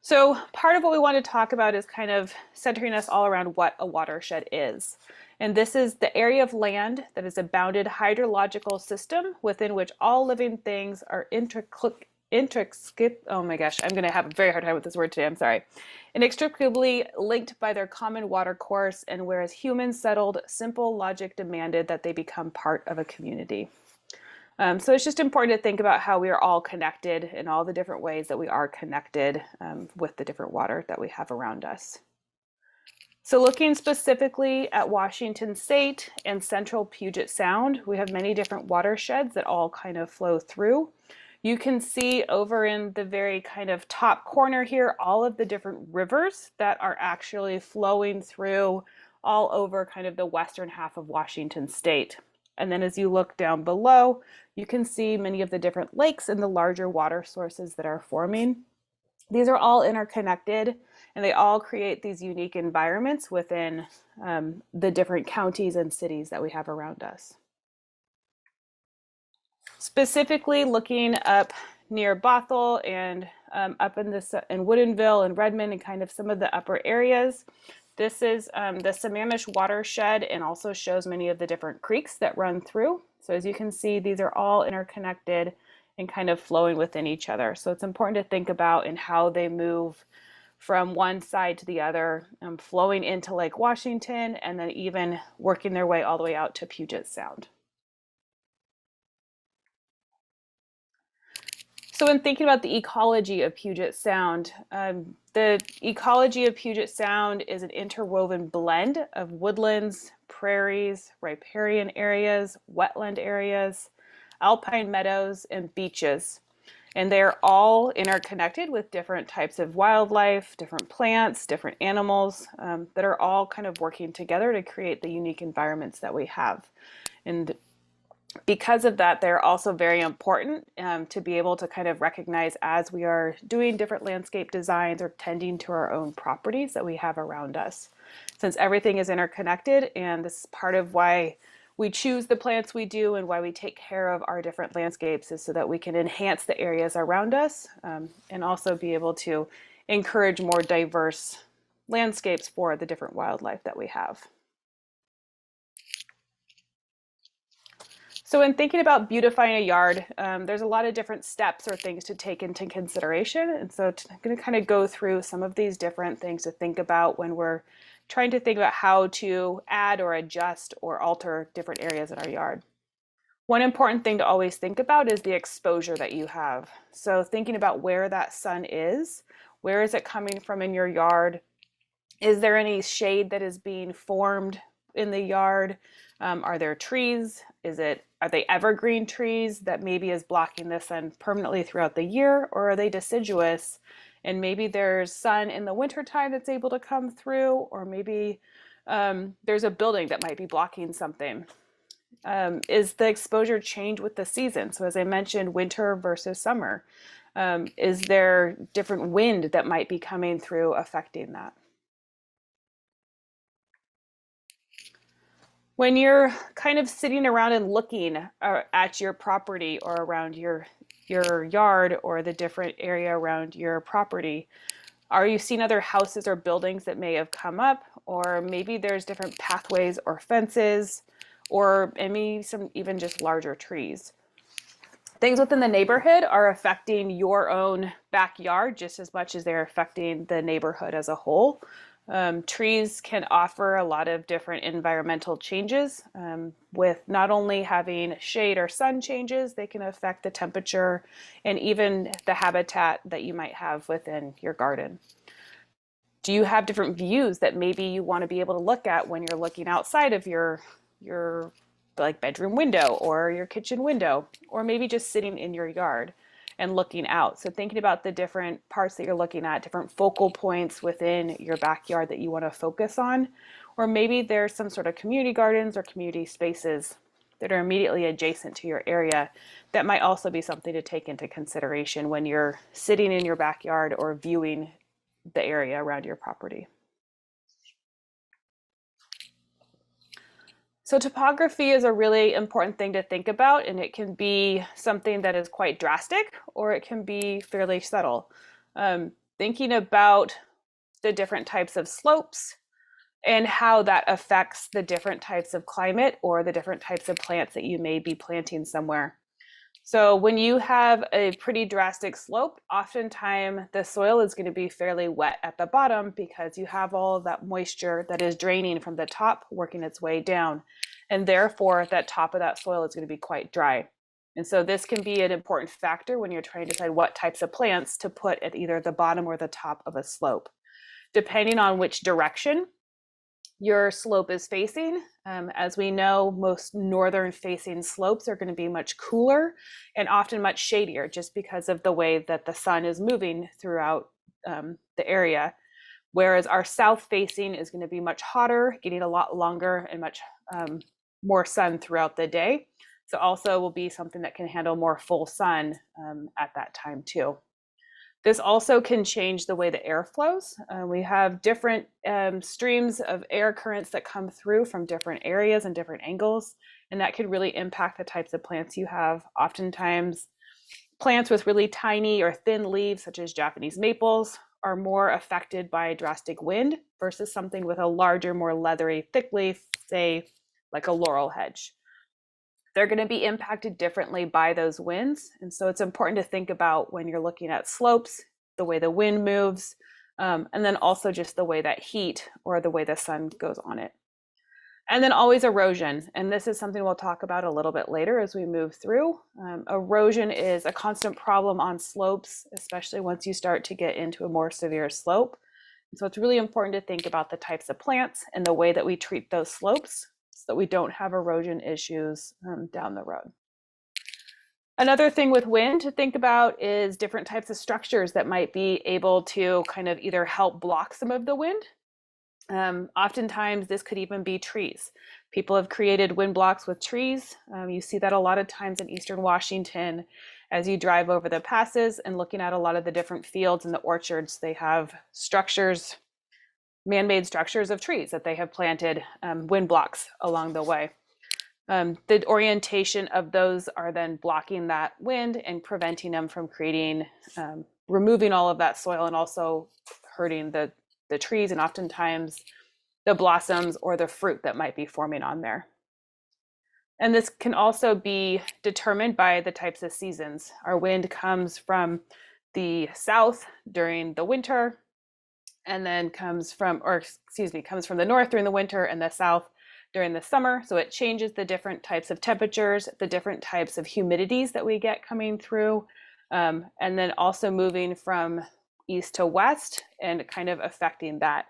So part of what we want to talk about is kind of centering us all around what a watershed is. And this is the area of land that is a bounded hydrological system within which all living things are oh my gosh, I'm going to have a very hard time with this word today, I'm sorry. Inextricably linked by their common water course, and whereas humans settled, simple logic demanded that they become part of a community. So it's just important to think about how we are all connected in all the different ways that we are connected with the different water that we have around us. So looking specifically at Washington State and central Puget Sound, we have many different watersheds that all kind of flow through. You can see over in the very kind of top corner here, all of the different rivers that are actually flowing through all over kind of the western half of Washington State. And then as you look down below, you can see many of the different lakes and the larger water sources that are forming. These are all interconnected, and they all create these unique environments within the different counties and cities that we have around us. Specifically looking up near Bothell and up in Woodinville and Redmond and kind of some of the upper areas. This is the Snohomish Watershed, and also shows many of the different creeks that run through. So as you can see, these are all interconnected and kind of flowing within each other. So it's important to think about in how they move from one side to the other, flowing into Lake Washington, and then even working their way all the way out to Puget Sound. So when thinking about the ecology of Puget Sound, the ecology of Puget Sound is an interwoven blend of woodlands, prairies, riparian areas, wetland areas, alpine meadows, and beaches. And they're all interconnected with different types of wildlife, different plants, different animals that are all kind of working together to create the unique environments that we have. And because of that, they're also very important to be able to kind of recognize as we are doing different landscape designs or tending to our own properties that we have around us. Since everything is interconnected, and this is part of why we choose the plants we do and why we take care of our different landscapes, is so that we can enhance the areas around us and also be able to encourage more diverse landscapes for the different wildlife that we have. So in thinking about beautifying a yard, there's a lot of different steps or things to take into consideration. And so I'm going to kind of go through some of these different things to think about when we're trying to think about how to add or adjust or alter different areas in our yard. One important thing to always think about is the exposure that you have. So thinking about where that sun is, where is it coming from in your yard? Is there any shade that is being formed in the yard? Are there trees? Are they evergreen trees that maybe is blocking the sun permanently throughout the year, or are they deciduous? And maybe there's sun in the wintertime that's able to come through, or maybe there's a building that might be blocking something. Is the exposure change with the season? So as I mentioned, winter versus summer. Is there different wind that might be coming through affecting that? When you're kind of sitting around and looking at your property or around your yard or the different area around your property, are you seeing other houses or buildings that may have come up? Or maybe there's different pathways or fences, or maybe some even just larger trees. Things within the neighborhood are affecting your own backyard just as much as they're affecting the neighborhood as a whole. Trees can offer a lot of different environmental changes with not only having shade or sun changes, they can affect the temperature and even the habitat that you might have within your garden. Do you have different views that maybe you want to be able to look at when you're looking outside of your like bedroom window or your kitchen window, or maybe just sitting in your yard and looking out? So thinking about the different parts that you're looking at, different focal points within your backyard that you want to focus on, or maybe there's some sort of community gardens or community spaces that are immediately adjacent to your area that might also be something to take into consideration when you're sitting in your backyard or viewing the area around your property. So topography is a really important thing to think about, and it can be something that is quite drastic, or it can be fairly subtle. thinking about the different types of slopes and how that affects the different types of climate or the different types of plants that you may be planting somewhere. So when you have a pretty drastic slope, oftentimes the soil is going to be fairly wet at the bottom because you have all of that moisture that is draining from the top, working its way down. And therefore, that top of that soil is going to be quite dry. And so this can be an important factor when you're trying to decide what types of plants to put at either the bottom or the top of a slope. Depending on which direction your slope is facing. As we know, most northern facing slopes are going to be much cooler and often much shadier just because of the way that the sun is moving throughout the area. Whereas our south facing is going to be much hotter, getting a lot longer and much more sun throughout the day. So also will be something that can handle more full sun at that time too. This also can change the way the air flows. We have different streams of air currents that come through from different areas and different angles, and that could really impact the types of plants you have. Oftentimes, plants with really tiny or thin leaves, such as Japanese maples, are more affected by drastic wind versus something with a larger, more leathery, thick leaf, say, like a laurel hedge. They're going to be impacted differently by those winds. And so it's important to think about when you're looking at slopes, the way the wind moves, and then also just the way that heat or the way the sun goes on it. And then always erosion. And this is something we'll talk about a little bit later as we move through. Erosion is a constant problem on slopes, especially once you start to get into a more severe slope. So it's really important to think about the types of plants and the way that we treat those slopes so that we don't have erosion issues down the road. Another thing with wind to think about is different types of structures that might be able to kind of either help block some of the wind. Oftentimes this could even be trees. People have created wind blocks with trees. You see that a lot of times in Eastern Washington as you drive over the passes and looking at a lot of the different fields and the orchards. They have structures, man-made structures of trees that they have planted, wind blocks along the way. The orientation of those are then blocking that wind and preventing them from creating, removing all of that soil and also hurting the trees and oftentimes the blossoms or the fruit that might be forming on there. And this can also be determined by the types of seasons. Our wind comes from the south during the winter and then comes from the north during the winter and the south during the summer. So it changes the different types of temperatures, the different types of humidities that we get coming through, and then also moving from east to west and kind of affecting that.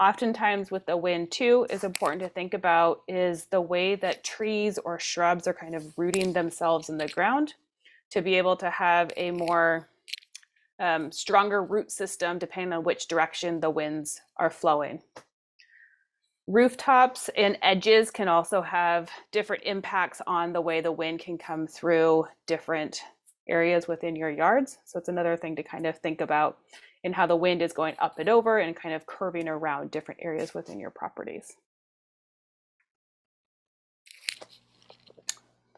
Oftentimes with the wind too is important to think about is the way that trees or shrubs are kind of rooting themselves in the ground to be able to have a more stronger root system depending on which direction the winds are flowing. Rooftops and edges can also have different impacts on the way the wind can come through different areas within your yards. So it's another thing to kind of think about in how the wind is going up and over and kind of curving around different areas within your properties.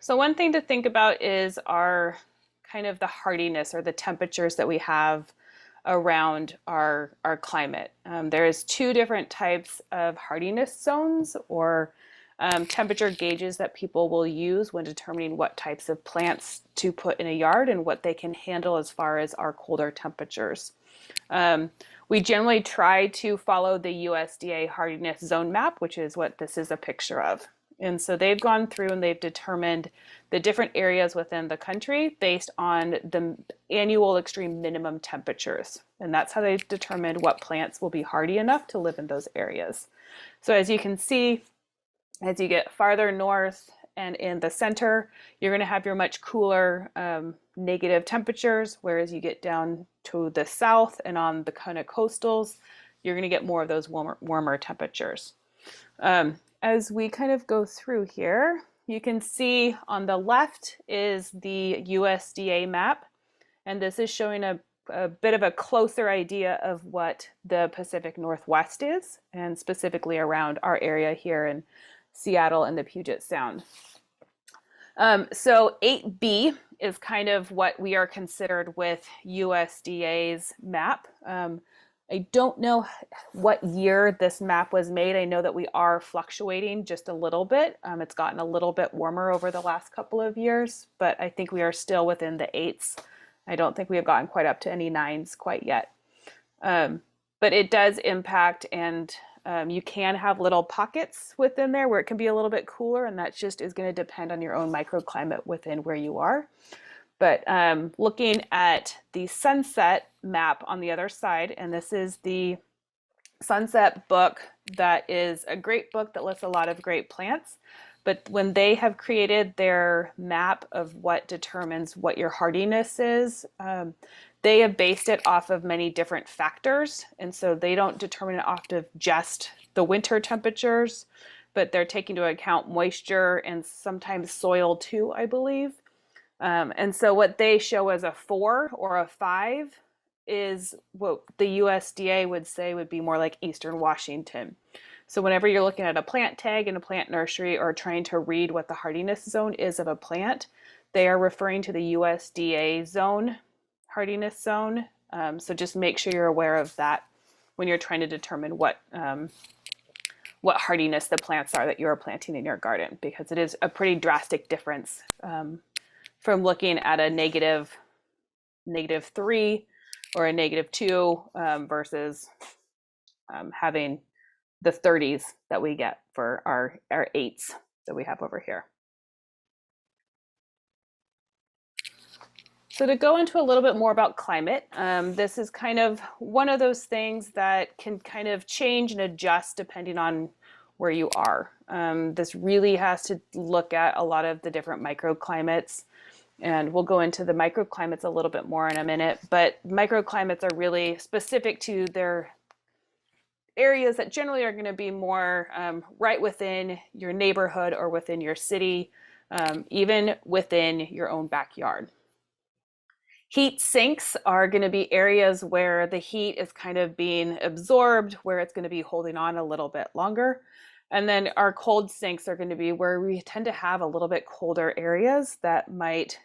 So one thing to think about is our kind of the hardiness or the temperatures that we have around our climate. There's two different types of hardiness zones or temperature gauges that people will use when determining what types of plants to put in a yard and what they can handle as far as our colder temperatures. We generally try to follow the USDA hardiness zone map, which is what this is a picture of. And so they've gone through and they've determined the different areas within the country based on the annual extreme minimum temperatures. And that's how they determined what plants will be hardy enough to live in those areas. So as you can see, as you get farther north and in the center, you're going to have your much cooler negative temperatures, whereas you get down to the south and on the kind of coastals, you're going to get more of those warmer temperatures. As we kind of go through here, you can see on the left is the USDA map, and this is showing a bit of a closer idea of what the Pacific Northwest is, and specifically around our area here in Seattle and the Puget Sound. So 8B is kind of what we are considered with USDA's map. I don't know what year this map was made. I know that we are fluctuating just a little bit. It's gotten a little bit warmer over the last couple of years, but I think we are still within the eights. I don't think we have gotten quite up to any nines quite yet. But it does impact, and you can have little pockets within there where it can be a little bit cooler, and that just is going to depend on your own microclimate within where you are. But looking at the sunset map on the other side, and this is the sunset book that is a great book that lists a lot of great plants. But when they have created their map of what determines what your hardiness is, they have based it off of many different factors. And so they don't determine it off of just the winter temperatures, but they're taking into account moisture and sometimes soil too, I believe. And so what they show as a 4 or a 5 is what the USDA would say would be more like Eastern Washington. So whenever you're looking at a plant tag in a plant nursery or trying to read what the hardiness zone is of a plant, they are referring to the USDA zone, hardiness zone. So just make sure you're aware of that when you're trying to determine what hardiness the plants are that you're planting in your garden, because it is a pretty drastic difference from looking at a -3 or a -2 versus having the 30s that we get for our 8s that we have over here. So to go into a little bit more about climate, this is kind of one of those things that can kind of change and adjust depending on where you are. This really has to look at a lot of the different microclimates, and we'll go into the microclimates a little bit more in a minute, but microclimates are really specific to their areas that generally are going to be more right within your neighborhood or within your city, even within your own backyard. Heat sinks are going to be areas where the heat is kind of being absorbed, where it's going to be holding on a little bit longer. And then our cold sinks are going to be where we tend to have a little bit colder areas that might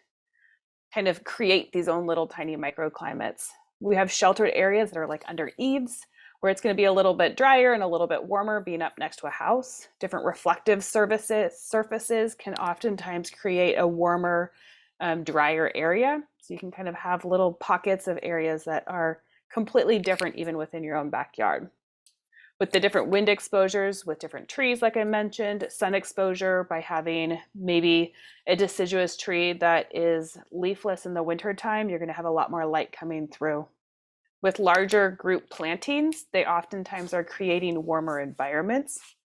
kind of create these own little tiny microclimates. We have sheltered areas that are like under eaves, where it's going to be a little bit drier and a little bit warmer being up next to a house. Different reflective surfaces can oftentimes create a warmer, drier area. So you can kind of have little pockets of areas that are completely different even within your own backyard. With the different wind exposures, with different trees, like I mentioned, sun exposure by having maybe a deciduous tree that is leafless in the wintertime, you're going to have a lot more light coming through. With larger group plantings, they oftentimes are creating warmer environments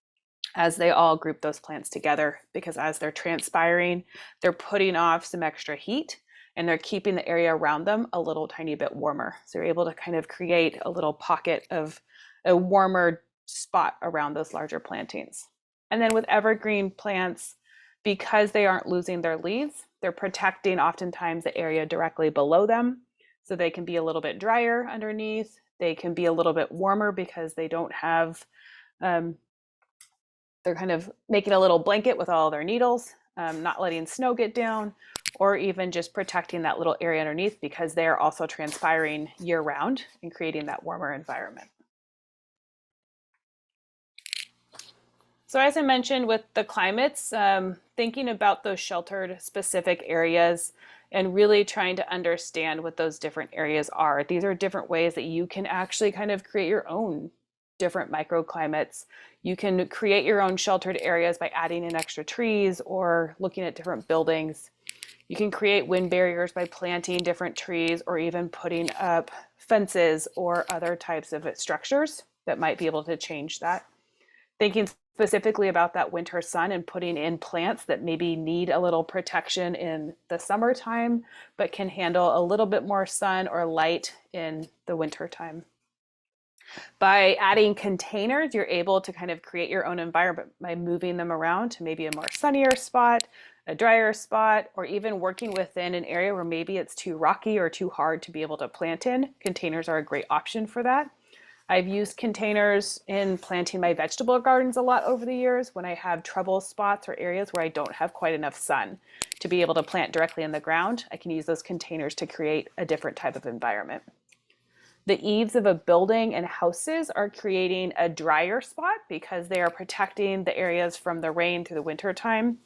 as they all group those plants together, because as they're transpiring, they're putting off some extra heat and they're keeping the area around them a little tiny bit warmer. So you're able to kind of create a little pocket of a warmer spot around those larger plantings. And then with evergreen plants, because they aren't losing their leaves, they're protecting oftentimes the area directly below them. So they can be a little bit drier underneath. They can be a little bit warmer because they don't have, they're kind of making a little blanket with all their needles, not letting snow get down, or even just protecting that little area underneath because they're also transpiring year round and creating that warmer environment. So as I mentioned with the climates, thinking about those sheltered specific areas and really trying to understand what those different areas are. These are different ways that you can actually kind of create your own different microclimates. You can create your own sheltered areas by adding in extra trees or looking at different buildings. You can create wind barriers by planting different trees or even putting up fences or other types of structures that might be able to change that. Thinking specifically about that winter sun and putting in plants that maybe need a little protection in the summertime, but can handle a little bit more sun or light in the wintertime. By adding containers, you're able to kind of create your own environment by moving them around to maybe a more sunnier spot, a drier spot, or even working within an area where maybe it's too rocky or too hard to be able to plant in. Containers are a great option for that. I've used containers in planting my vegetable gardens a lot over the years when I have trouble spots or areas where I don't have quite enough sun to be able to plant directly in the ground. I can use those containers to create a different type of environment. The eaves of a building and houses are creating a drier spot because they are protecting the areas from the rain through the winter time.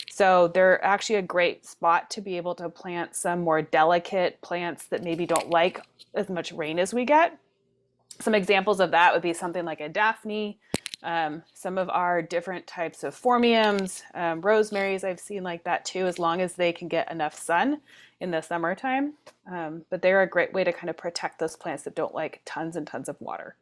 So they're actually a great spot to be able to plant some more delicate plants that maybe don't like as much rain as we get. Some examples of that would be something like a Daphne, some of our different types of phormiums, rosemaries I've seen like that too, as long as they can get enough sun in the summertime. But they're a great way to kind of protect those plants that don't like tons and tons of water.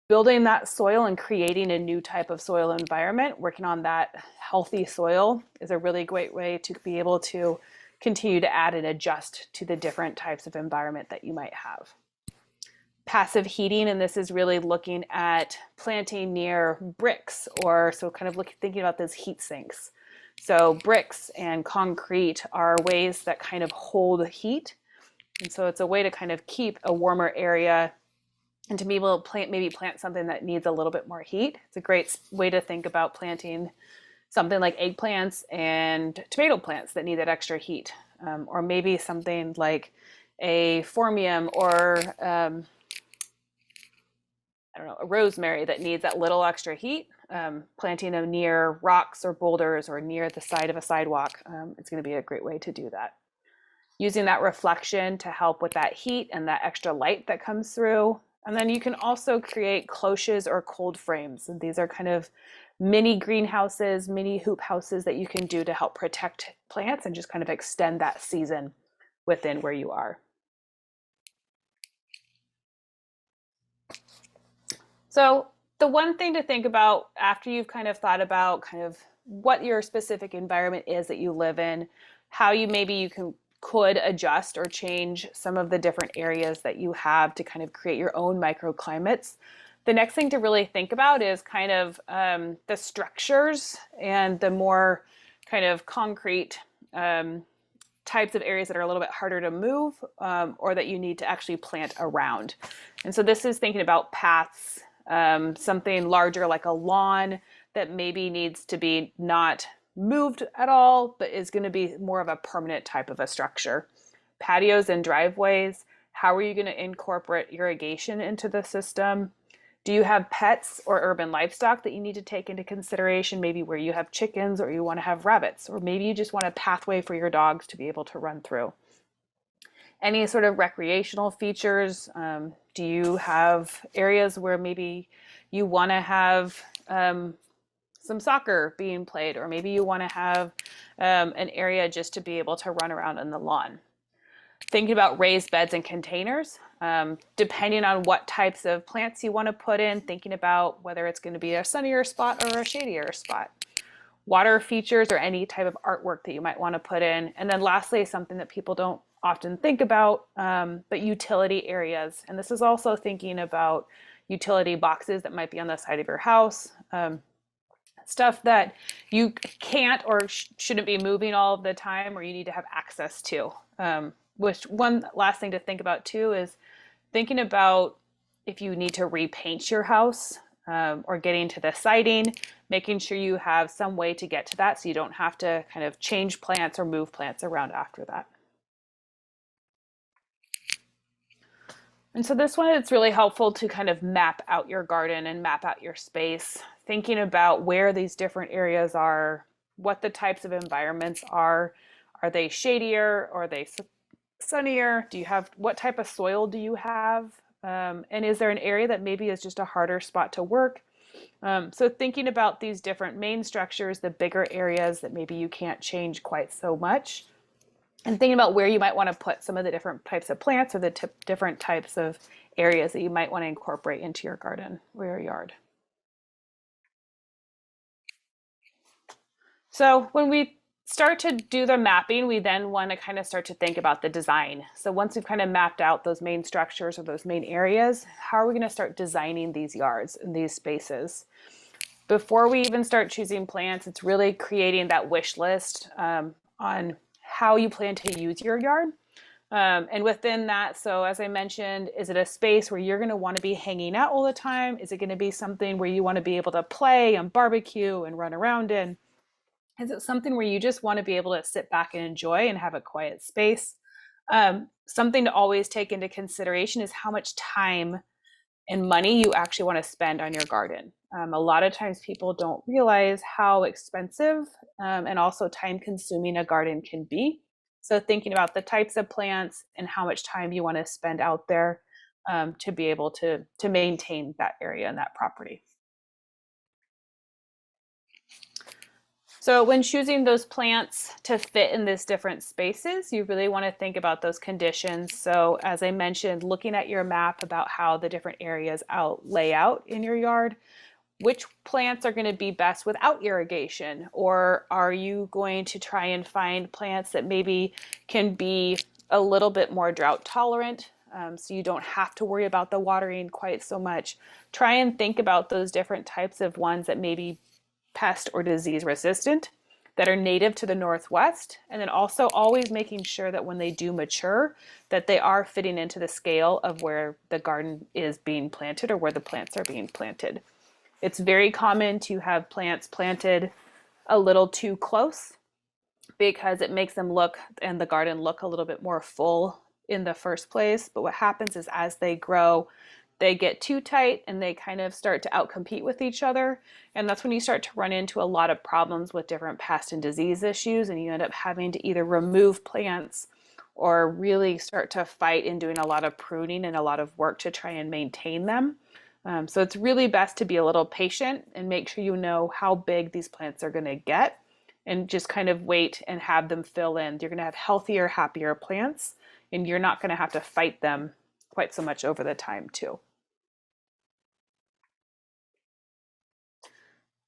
Building that soil and creating a new type of soil environment, working on that healthy soil is a really great way to be able to continue to add and adjust to the different types of environment that you might have. Passive heating, and this is really looking at planting near bricks, or so kind of thinking about those heat sinks. So bricks and concrete are ways that kind of hold heat, and so it's a way to kind of keep a warmer area and to be able to plant something that needs a little bit more heat. It's a great way to think about planting something like eggplants and tomato plants that need that extra heat, or maybe something like a phormium or a rosemary that needs that little extra heat. Planting them near rocks or boulders or near the side of a sidewalk, it's going to be a great way to do that. Using that reflection to help with that heat and that extra light that comes through. And then you can also create cloches or cold frames. And these are kind of mini greenhouses, mini hoop houses that you can do to help protect plants and just kind of extend that season within where you are. So the one thing to think about after you've kind of thought about kind of what your specific environment is that you live in, how you could adjust or change some of the different areas that you have to kind of create your own microclimates. The next thing to really think about is kind of the structures and the more kind of concrete types of areas that are a little bit harder to move, or that you need to actually plant around. And so this is thinking about paths, something larger like a lawn that maybe needs to be not moved at all, but is going to be more of a permanent type of a structure. Patios and driveways, how are you going to incorporate irrigation into the system? Do you have pets or urban livestock that you need to take into consideration? Maybe where you have chickens or you want to have rabbits, or maybe you just want a pathway for your dogs to be able to run through. Any sort of recreational features? Do you have areas where maybe you want to have some soccer being played, or maybe you want to have an area just to be able to run around on the lawn? Thinking about raised beds and containers, depending on what types of plants you want to put in, thinking about whether it's going to be a sunnier spot or a shadier spot. Water features or any type of artwork that you might want to put in. And then lastly, something that people don't often think about, but utility areas. And this is also thinking about utility boxes that might be on the side of your house, stuff that you can't or shouldn't be moving all of the time, or you need to have access to. Which one last thing to think about too is thinking about if you need to repaint your house, or getting to the siding, making sure you have some way to get to that so you don't have to kind of change plants or move plants around after that. And so this one, it's really helpful to kind of map out your garden and map out your space, thinking about where these different areas are, what the types of environments are. Are they shadier? Or are they sunnier? What type of soil do you have? And is there an area that maybe is just a harder spot to work? So thinking about these different main structures, the bigger areas that maybe you can't change quite so much, and thinking about where you might want to put some of the different types of plants or the different types of areas that you might want to incorporate into your garden or your yard. So when we start to do the mapping, we then want to kind of start to think about the design. So once we've kind of mapped out those main structures or those main areas, how are we going to start designing these yards and these spaces? Before we even start choosing plants, it's really creating that wish list on how you plan to use your yard. And within that, so as I mentioned, is it a space where you're going to want to be hanging out all the time? Is it going to be something where you want to be able to play and barbecue and run around in? Is it something where you just want to be able to sit back and enjoy and have a quiet space? Something to always take into consideration is how much time and money you actually want to spend on your garden. A lot of times people don't realize how expensive and also time consuming a garden can be. So thinking about the types of plants and how much time you want to spend out there to be able to maintain that area and that property. So when choosing those plants to fit in these different spaces, you really want to think about those conditions. So as I mentioned, looking at your map about how the different areas lay out in your yard, which plants are going to be best without irrigation? Or are you going to try and find plants that maybe can be a little bit more drought tolerant? So you don't have to worry about the watering quite so much. Try and think about those different types of ones that may be pest or disease resistant, that are native to the Northwest, and then also always making sure that when they do mature, that they are fitting into the scale of where the garden is being planted or where the plants are being planted. It's very common to have plants planted a little too close because it makes them look and the garden look a little bit more full in the first place. But what happens is as they grow, they get too tight and they kind of start to outcompete with each other. And that's when you start to run into a lot of problems with different pest and disease issues. And you end up having to either remove plants or really start to fight and doing a lot of pruning and a lot of work to try and maintain them. So it's really best to be a little patient and make sure you know how big these plants are going to get and just kind of wait and have them fill in. You're going to have healthier, happier plants, and you're not going to have to fight them quite so much over the time too.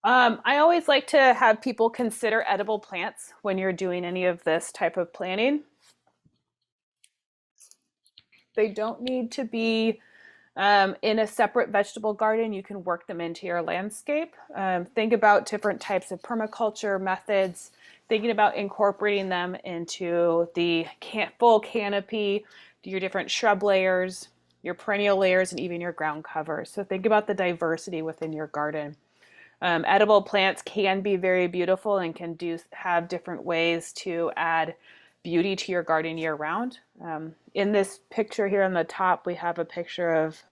I always like to have people consider edible plants when you're doing any of this type of planting. They don't need to be in a separate vegetable garden. You can work them into your landscape. Think about different types of permaculture methods, thinking about incorporating them into the full canopy, your different shrub layers, your perennial layers, and even your ground covers. So think about the diversity within your garden. Edible plants can be very beautiful and can have different ways to add beauty to your garden year round. In this picture here on the top, we have a picture of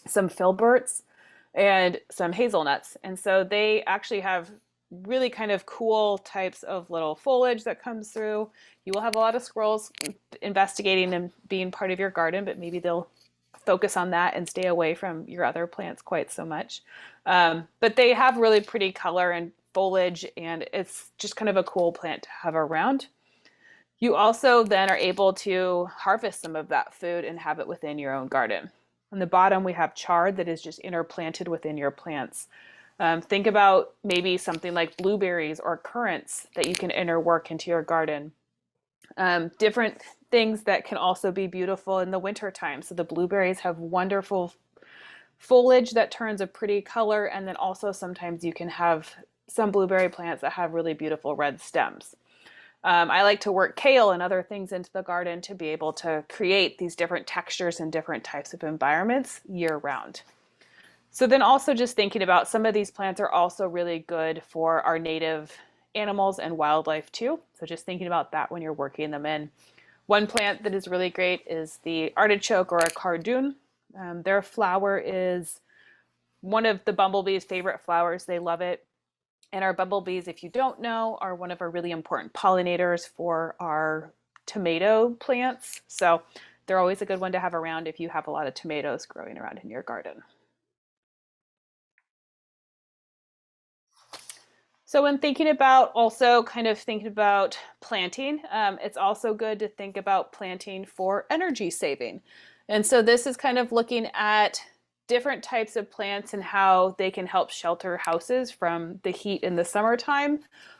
some filberts and some hazelnuts. And so they actually have really kind of cool types of little foliage that comes through. You will have a lot of squirrels investigating and being part of your garden, but maybe they'll focus on that and stay away from your other plants quite so much. But they have really pretty color and foliage, and it's just kind of a cool plant to have around. You also then are able to harvest some of that food and have it within your own garden. On the bottom, we have chard that is just interplanted within your plants. Think about maybe something like blueberries or currants that you can interwork into your garden. Different things that can also be beautiful in the wintertime. So the blueberries have wonderful foliage that turns a pretty color, and then also sometimes you can have some blueberry plants that have really beautiful red stems. I like to work kale and other things into the garden to be able to create these different textures and different types of environments year round. So then also just thinking about some of these plants are also really good for our native animals and wildlife too. So just thinking about that when you're working them in. One plant that is really great is the artichoke or a cardoon. Their flower is one of the bumblebees' favorite flowers. They love it. And our bumblebees, if you don't know, are one of our really important pollinators for our tomato plants. So they're always a good one to have around if you have a lot of tomatoes growing around in your garden. So when thinking about planting, it's also good to think about planting for energy saving. And so this is kind of looking at different types of plants and how they can help shelter houses from the heat in the summertime,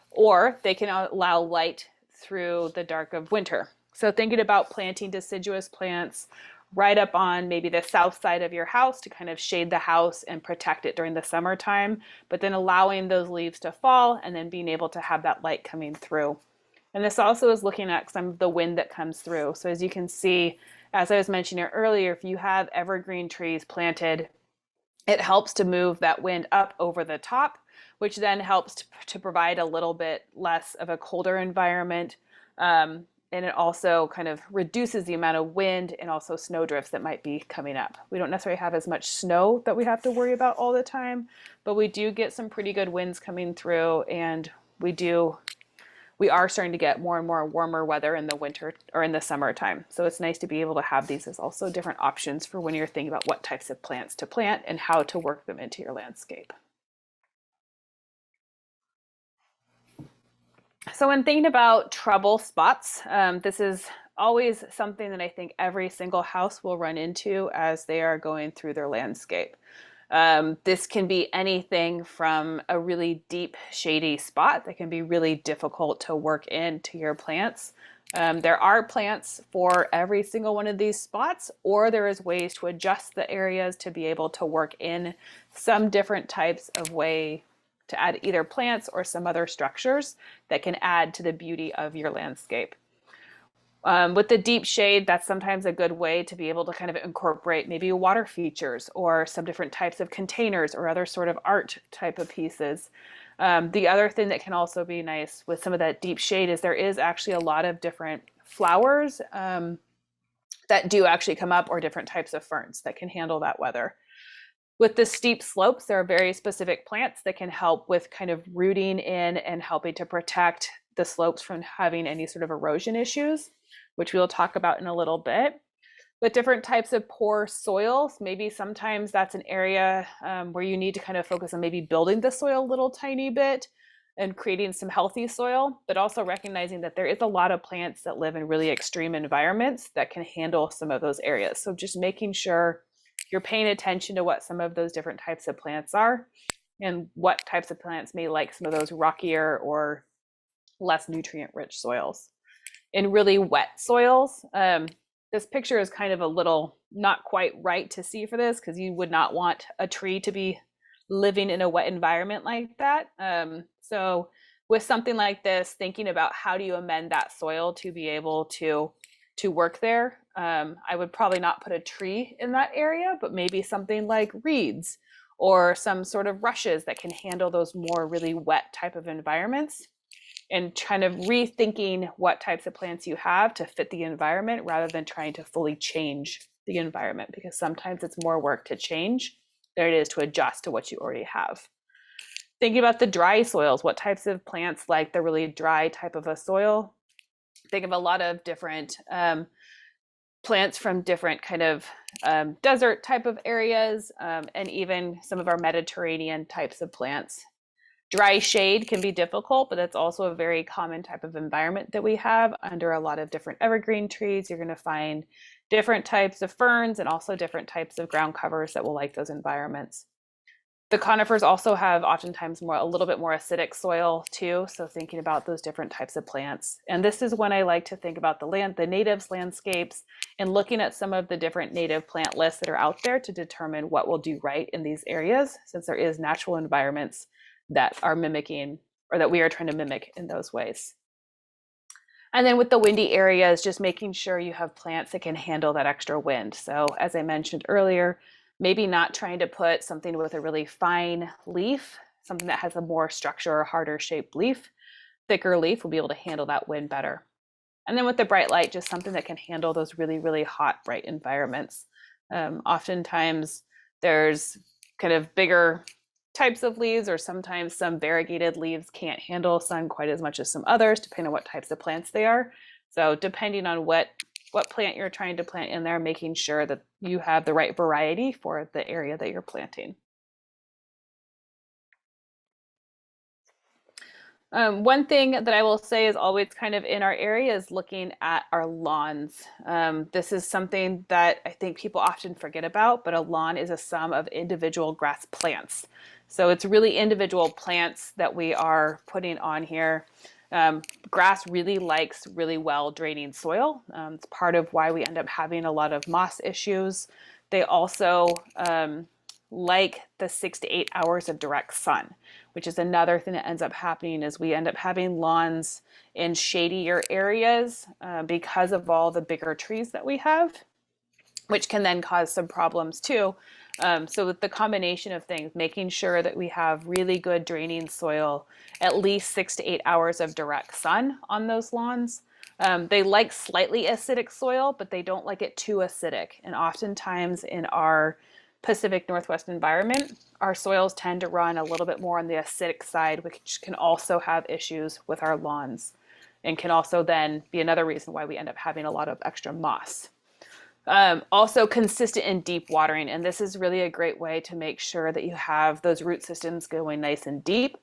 or they can allow light through the dark of winter. So thinking about planting deciduous plants right up on maybe the south side of your house to kind of shade the house and protect it during the summertime, but then allowing those leaves to fall and then being able to have that light coming through. And this also is looking at some of the wind that comes through. So as you can see, as I was mentioning earlier, if you have evergreen trees planted, it helps to move that wind up over the top, which then helps to provide a little bit less of a colder environment. And it also kind of reduces the amount of wind and also snow drifts that might be coming up. We don't necessarily have as much snow that we have to worry about all the time, but we do get some pretty good winds coming through, and we are starting to get more and more warmer weather in the winter or in the summertime. So it's nice to be able to have these as also different options for when you're thinking about what types of plants to plant and how to work them into your landscape. So when thinking about trouble spots, this is always something that I think every single house will run into as they are going through their landscape. This can be anything from a really deep, shady spot that can be really difficult to work into your plants. There are plants for every single one of these spots, or there is ways to adjust the areas to be able to work in some different types of way to add either plants or some other structures that can add to the beauty of your landscape. With the deep shade, that's sometimes a good way to be able to kind of incorporate maybe water features or some different types of containers or other sort of art type of pieces. The other thing that can also be nice with some of that deep shade is there is actually a lot of different flowers that do actually come up, or different types of ferns that can handle that weather. With the steep slopes, there are very specific plants that can help with kind of rooting in and helping to protect the slopes from having any sort of erosion issues, which we'll talk about in a little bit. With different types of poor soils, maybe sometimes that's an area where you need to kind of focus on maybe building the soil a little tiny bit and creating some healthy soil, but also recognizing that there is a lot of plants that live in really extreme environments that can handle some of those areas. So just making sure you're paying attention to what some of those different types of plants are and what types of plants may like some of those rockier or less nutrient rich soils. In really wet soils, this picture is kind of a little not quite right to see for this, because you would not want a tree to be living in a wet environment like that. So with something like this, thinking about how do you amend that soil to be able to work there. I would probably not put a tree in that area, but maybe something like reeds or some sort of rushes that can handle those more really wet type of environments, and kind of rethinking what types of plants you have to fit the environment rather than trying to fully change the environment, because sometimes it's more work to change than it is to adjust to what you already have. Thinking about the dry soils, what types of plants like the really dry type of a soil? Think of a lot of different plants from different kind of desert type of areas, and even some of our Mediterranean types of plants. Dry shade can be difficult, but that's also a very common type of environment that we have under a lot of different evergreen trees. You're going to find different types of ferns and also different types of ground covers that will like those environments. The conifers also have oftentimes a little bit more acidic soil too, so thinking about those different types of plants. And this is when I like to think about the natives landscapes and looking at some of the different native plant lists that are out there to determine what will do right in these areas, since there is natural environments that are mimicking, or that we are trying to mimic in those ways. And then with the windy areas, just making sure you have plants that can handle that extra wind. So as I mentioned earlier, maybe not trying to put something with a really fine leaf, something that has a more structure or harder shaped leaf. Thicker leaf will be able to handle that wind better. And then with the bright light, just something that can handle those really, really hot, bright environments. Oftentimes there's kind of bigger types of leaves, or sometimes some variegated leaves can't handle sun quite as much as some others, depending on what types of plants they are. So depending on what plant you're trying to plant in there, making sure that you have the right variety for the area that you're planting. One thing that I will say is always kind of in our area is looking at our lawns. This is something that I think people often forget about, but a lawn is a sum of individual grass plants. So it's really individual plants that we are putting on here. Grass really likes really well draining soil. It's part of why we end up having a lot of moss issues. They also like the 6 to 8 hours of direct sun, which is another thing that ends up happening is we end up having lawns in shadier areas because of all the bigger trees that we have, which can then cause some problems too. So with the combination of things, making sure that we have really good draining soil, at least 6 to 8 hours of direct sun on those lawns. They like slightly acidic soil, but they don't like it too acidic. And oftentimes in our Pacific Northwest environment, our soils tend to run a little bit more on the acidic side, which can also have issues with our lawns and can also then be another reason why we end up having a lot of extra moss. Also consistent and deep watering. And this is really a great way to make sure that you have those root systems going nice and deep,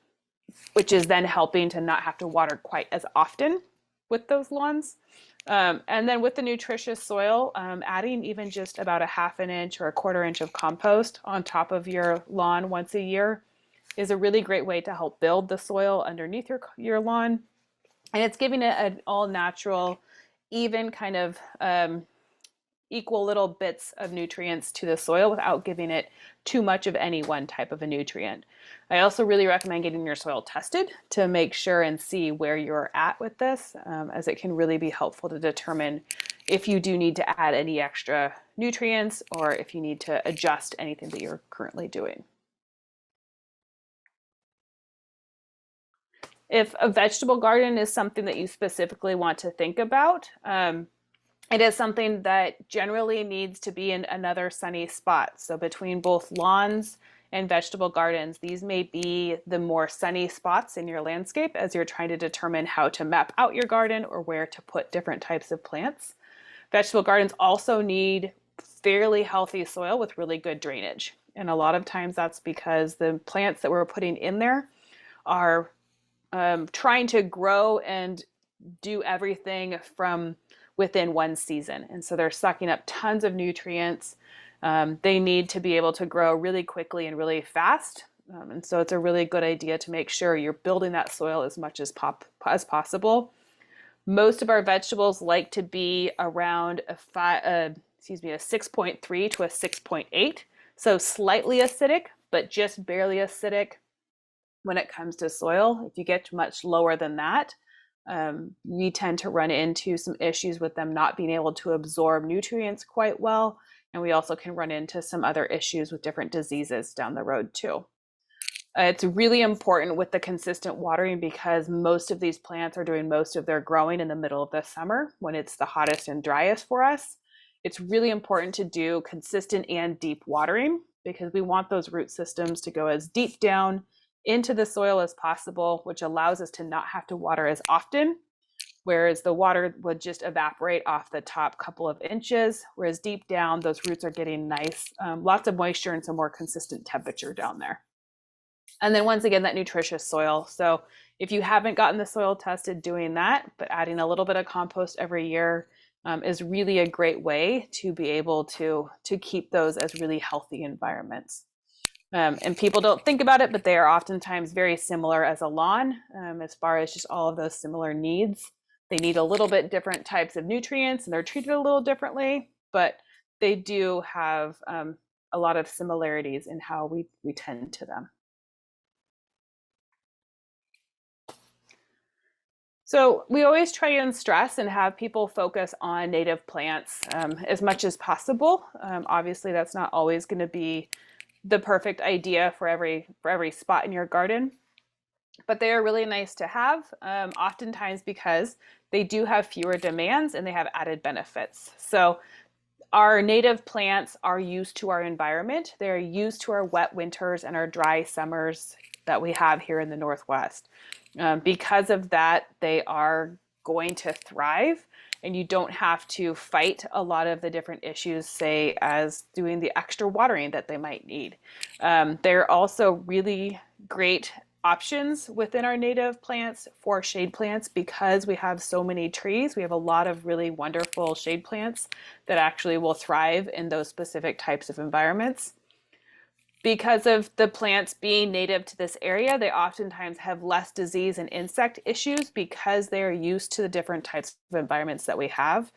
which is then helping to not have to water quite as often with those lawns. And then with the nutritious soil, adding even just about a half an inch or a quarter inch of compost on top of your lawn once a year is a really great way to help build the soil underneath your lawn. And it's giving it an all natural, even kind of equal little bits of nutrients to the soil without giving it too much of any one type of a nutrient. I also really recommend getting your soil tested to make sure and see where you're at with this, as it can really be helpful to determine if you do need to add any extra nutrients or if you need to adjust anything that you're currently doing. If a vegetable garden is something that you specifically want to think about, it is something that generally needs to be in another sunny spot. So between both lawns and vegetable gardens, these may be the more sunny spots in your landscape as you're trying to determine how to map out your garden or where to put different types of plants. Vegetable gardens also need fairly healthy soil with really good drainage. And a lot of times that's because the plants that we're putting in there are trying to grow and do everything from within one season. And so they're sucking up tons of nutrients. They need to be able to grow really quickly and really fast. And so it's a really good idea to make sure you're building that soil as much as possible. Most of our vegetables like to be around a 6.3 to a 6.8. So slightly acidic, but just barely acidic when it comes to soil. If you get much lower than that, we tend to run into some issues with them not being able to absorb nutrients quite well. And we also can run into some other issues with different diseases down the road too. It's really important with the consistent watering because most of these plants are doing most of their growing in the middle of the summer when it's the hottest and driest for us. It's really important to do consistent and deep watering because we want those root systems to go as deep down into the soil as possible, which allows us to not have to water as often, whereas the water would just evaporate off the top couple of inches, whereas deep down, those roots are getting nice, lots of moisture and some more consistent temperature down there. And then once again, that nutritious soil. So if you haven't gotten the soil tested, doing that, but adding a little bit of compost every year is really a great way to be able to keep those as really healthy environments. And people don't think about it, but they are oftentimes very similar as a lawn as far as just all of those similar needs. They need a little bit different types of nutrients and they're treated a little differently, but they do have a lot of similarities in how we tend to them. So we always try and stress and have people focus on native plants as much as possible. Obviously, that's not always going to be the perfect idea for every spot in your garden, but they are really nice to have, oftentimes because they do have fewer demands and they have added benefits. So our native plants are used to our environment. They're used to our wet winters and our dry summers that we have here in the Northwest. Because of that, they are going to thrive and you don't have to fight a lot of the different issues, say, as doing the extra watering that they might need. They're also really great options within our native plants for shade plants because we have so many trees. We have a lot of really wonderful shade plants that actually will thrive in those specific types of environments. Because of the plants being native to this area, they oftentimes have less disease and insect issues because they are used to the different types of environments that we have.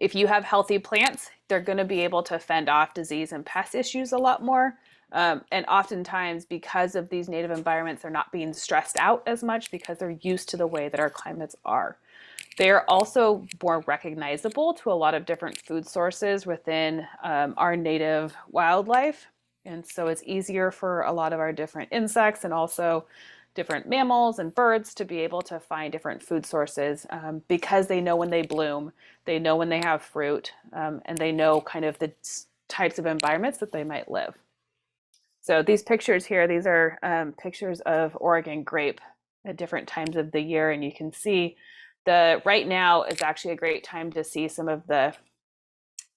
If you have healthy plants, they're going to be able to fend off disease and pest issues a lot more. And oftentimes, because of these native environments, they're not being stressed out as much because they're used to the way that our climates are. They are also more recognizable to a lot of different food sources within our native wildlife. And so it's easier for a lot of our different insects and also different mammals and birds to be able to find different food sources because they know when they bloom, they know when they have fruit, and they know kind of the types of environments that they might live. So these pictures here, these are pictures of Oregon grape at different times of the year, and you can see right now is actually a great time to see some of the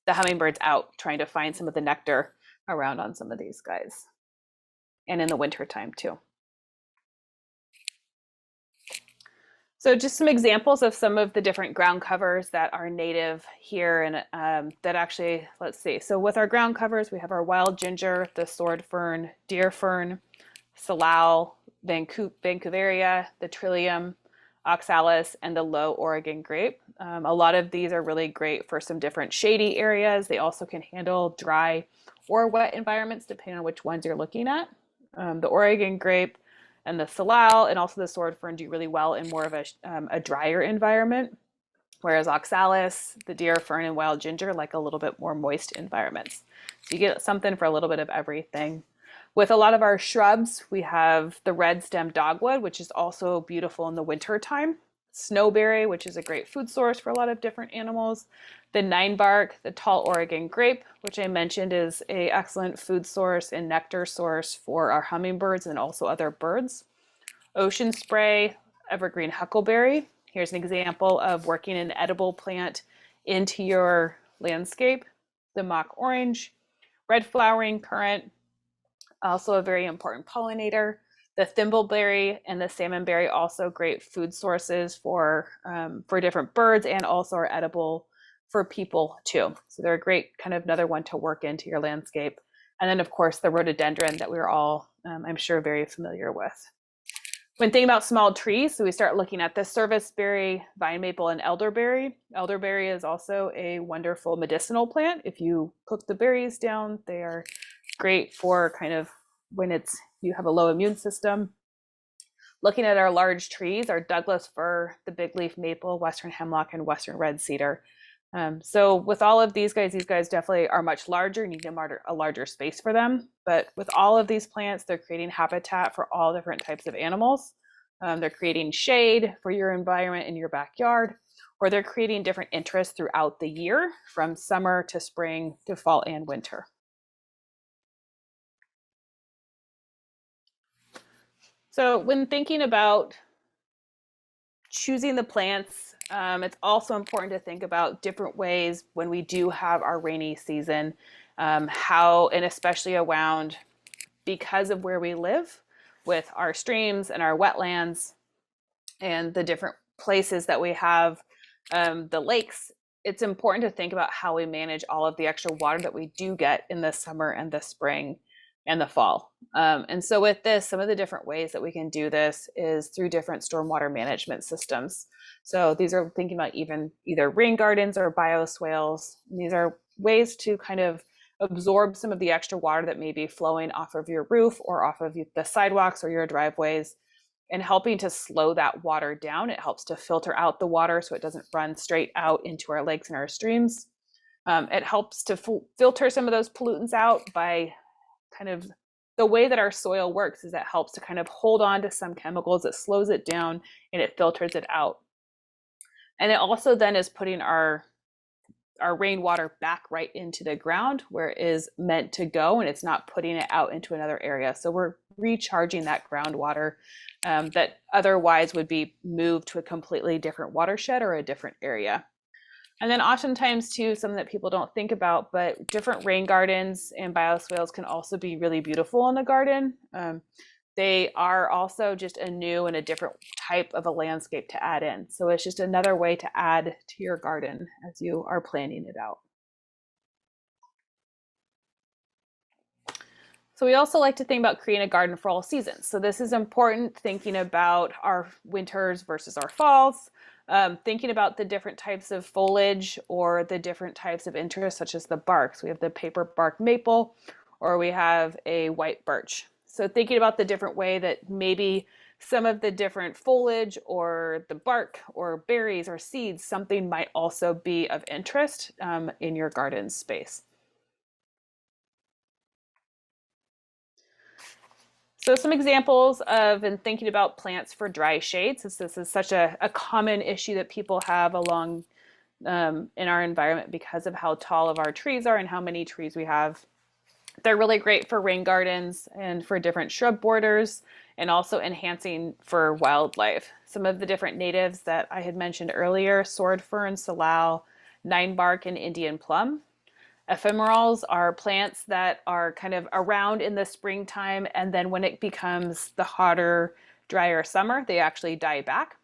hummingbirds out trying to find some of the nectar around on some of these guys, and in the winter time too. So just some examples of some of the different ground covers that are native here, and that actually, let's see. So with our ground covers, we have our wild ginger, the sword fern, deer fern, salal, Vancouveria, the trillium, oxalis, and the low Oregon grape. A lot of these are really great for some different shady areas. They also can handle dry or wet environments depending on which ones you're looking at. The Oregon grape and the salal and also the sword fern do really well in more of a drier environment, whereas oxalis, the deer fern, and wild ginger like a little bit more moist environments. So you get something for a little bit of everything. With a lot of our shrubs, we have the red stem dogwood, which is also beautiful in the winter time. Snowberry, which is a great food source for a lot of different animals. The ninebark, the tall Oregon grape, which I mentioned is an excellent food source and nectar source for our hummingbirds and also other birds. Ocean spray, evergreen huckleberry. Here's an example of working an edible plant into your landscape. The mock orange, red flowering currant, also a very important pollinator. The thimbleberry and the salmonberry, also great food sources for different birds and also are edible for people too. So they're a great kind of another one to work into your landscape. And then of course the rhododendron that we're all, I'm sure, very familiar with. When thinking about small trees, so we start looking at the serviceberry, vine maple, and elderberry. Elderberry is also a wonderful medicinal plant. If you cook the berries down, they are great for kind of when you have a low immune system. Looking at our large trees, our Douglas fir, the big leaf maple, western hemlock, and western red cedar. So with all of these guys definitely are much larger and you need a larger space for them. But with all of these plants, they're creating habitat for all different types of animals. They're creating shade for your environment in your backyard, or they're creating different interests throughout the year from summer to spring to fall and winter. So when thinking about choosing the plants, it's also important to think about different ways when we do have our rainy season, how, and especially around, because of where we live with our streams and our wetlands and the different places that we have, the lakes, it's important to think about how we manage all of the extra water that we do get in the summer and the spring and the fall. And so with this, some of the different ways that we can do this is through different stormwater management systems. So these are thinking about either rain gardens or bioswales. And these are ways to kind of absorb some of the extra water that may be flowing off of your roof or off of the sidewalks or your driveways, and helping to slow that water down. It helps to filter out the water so it doesn't run straight out into our lakes and our streams. It helps to filter some of those pollutants out by kind of the way that our soil works is it helps to kind of hold on to some chemicals, it slows it down and it filters it out. And it also then is putting our rainwater back right into the ground where it is meant to go, and it's not putting it out into another area. So we're recharging that groundwater that otherwise would be moved to a completely different watershed or a different area. And then oftentimes too, something that people don't think about, but different rain gardens and bioswales can also be really beautiful in the garden. They are also just a new and a different type of a landscape to add in. So it's just another way to add to your garden as you are planning it out. So we also like to think about creating a garden for all seasons. So this is important, thinking about our winters versus our falls. Thinking about the different types of foliage or the different types of interest, such as the barks. We have the paper bark maple, or we have a white birch. So thinking about the different way that maybe some of the different foliage or the bark or berries or seeds, something might also be of interest in your garden space. So some examples of and thinking about plants for dry shade, since this is such a common issue that people have along in our environment because of how tall of our trees are and how many trees we have. They're really great for rain gardens and for different shrub borders and also enhancing for wildlife. Some of the different natives that I had mentioned earlier, sword fern, salal, ninebark, and Indian plum. Ephemerals are plants that are kind of around in the springtime, and then when it becomes the hotter, drier summer, they actually die back.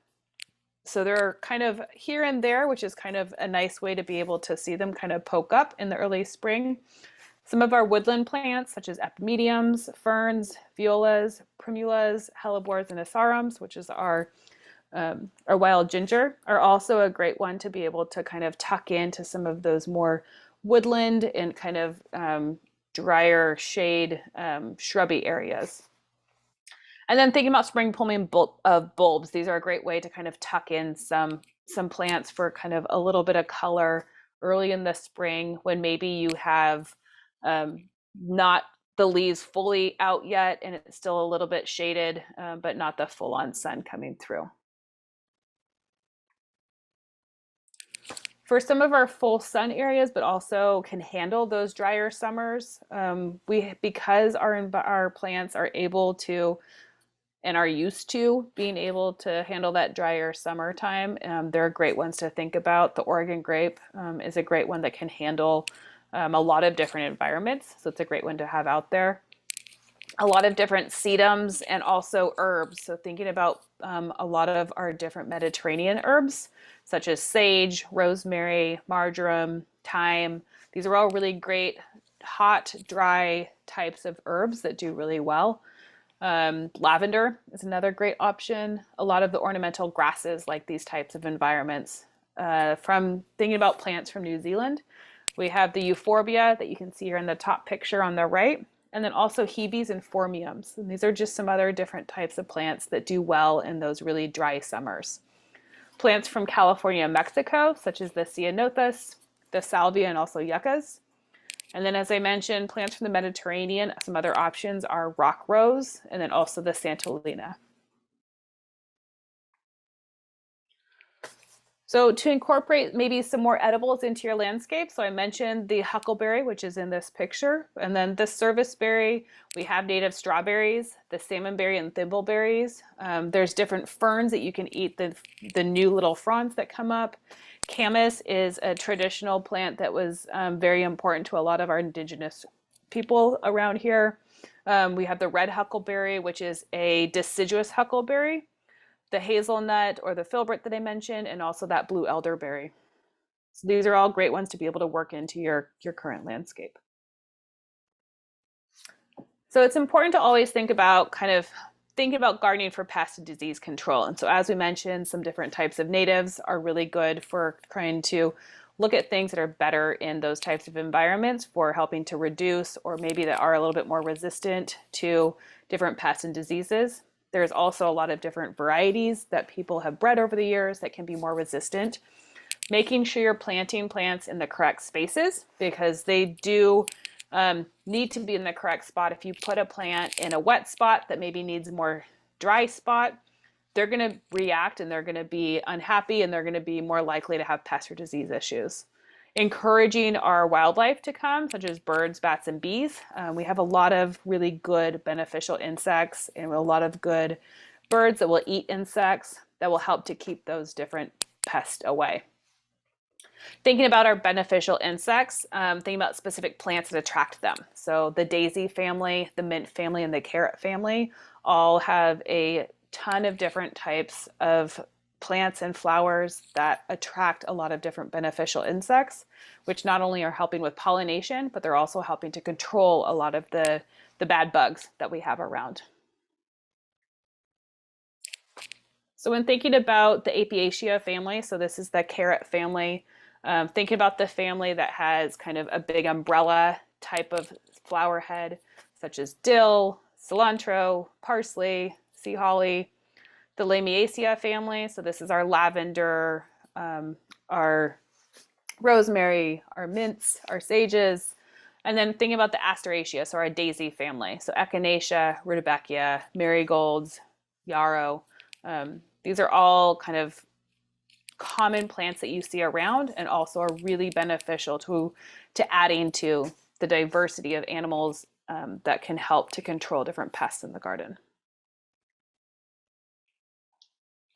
So they're kind of here and there, which is kind of a nice way to be able to see them kind of poke up in the early spring. Some of our woodland plants, such as epimediums, ferns, violas, primulas, hellebores, and asarums, which is our wild ginger, are also a great one to be able to kind of tuck into some of those more woodland and kind of drier shade shrubby areas. And then thinking about spring blooming of bulbs, these are a great way to kind of tuck in some plants for kind of a little bit of color early in the spring when maybe you have not the leaves fully out yet and it's still a little bit shaded, but not the full-on sun coming through. For some of our full sun areas, but also can handle those drier summers, because our plants are able to and are used to being able to handle that drier summertime. They're great ones to think about. The Oregon grape is a great one that can handle a lot of different environments. So it's a great one to have out there. A lot of different sedums and also herbs. So thinking about a lot of our different Mediterranean herbs, such as sage, rosemary, marjoram, thyme. These are all really great hot, dry types of herbs that do really well. Lavender is another great option. A lot of the ornamental grasses like these types of environments. From thinking about plants from New Zealand, we have the euphorbia that you can see here in the top picture on the right, and then also hebes and phormiums. And these are just some other different types of plants that do well in those really dry summers. Plants from California and Mexico, such as the ceanothus, the salvia, and also yuccas. And then, as I mentioned, plants from the Mediterranean, some other options are rock rose and then also the Santolina. So to incorporate maybe some more edibles into your landscape, so I mentioned the huckleberry, which is in this picture, and then the serviceberry. We have native strawberries, the salmonberry and thimbleberries. There's different ferns that you can eat, the new little fronds that come up. Camas is a traditional plant that was very important to a lot of our indigenous people around here. We have the red huckleberry, which is a deciduous huckleberry, the hazelnut or the filbert that I mentioned, and also that blue elderberry. So these are all great ones to be able to work into your current landscape. So it's important to always think about thinking about gardening for pest and disease control. And so as we mentioned, some different types of natives are really good for trying to look at things that are better in those types of environments for helping to reduce, or maybe that are a little bit more resistant to different pests and diseases. There's also a lot of different varieties that people have bred over the years that can be more resistant. Making sure you're planting plants in the correct spaces, because they do need to be in the correct spot. If you put a plant in a wet spot that maybe needs more dry spot, they're going to react and they're going to be unhappy and they're going to be more likely to have pest or disease issues. Encouraging our wildlife to come, such as birds, bats, and bees. We have a lot of really good beneficial insects and a lot of good birds that will eat insects that will help to keep those different pests away. Thinking about our beneficial insects, thinking about specific plants that attract them. So the daisy family, the mint family, and the carrot family all have a ton of different types of plants and flowers that attract a lot of different beneficial insects, which not only are helping with pollination, but they're also helping to control a lot of the bad bugs that we have around. So when thinking about the Apiaceae family, so this is the carrot family, thinking about the family that has kind of a big umbrella type of flower head, such as dill, cilantro, parsley, sea holly, the Lamiaceae family, so this is our lavender, our rosemary, our mints, our sages, and then thinking about the Asteraceae, so our daisy family, so Echinacea, Rudbeckia, marigolds, yarrow. These are all kind of common plants that you see around and also are really beneficial to adding to the diversity of animals that can help to control different pests in the garden.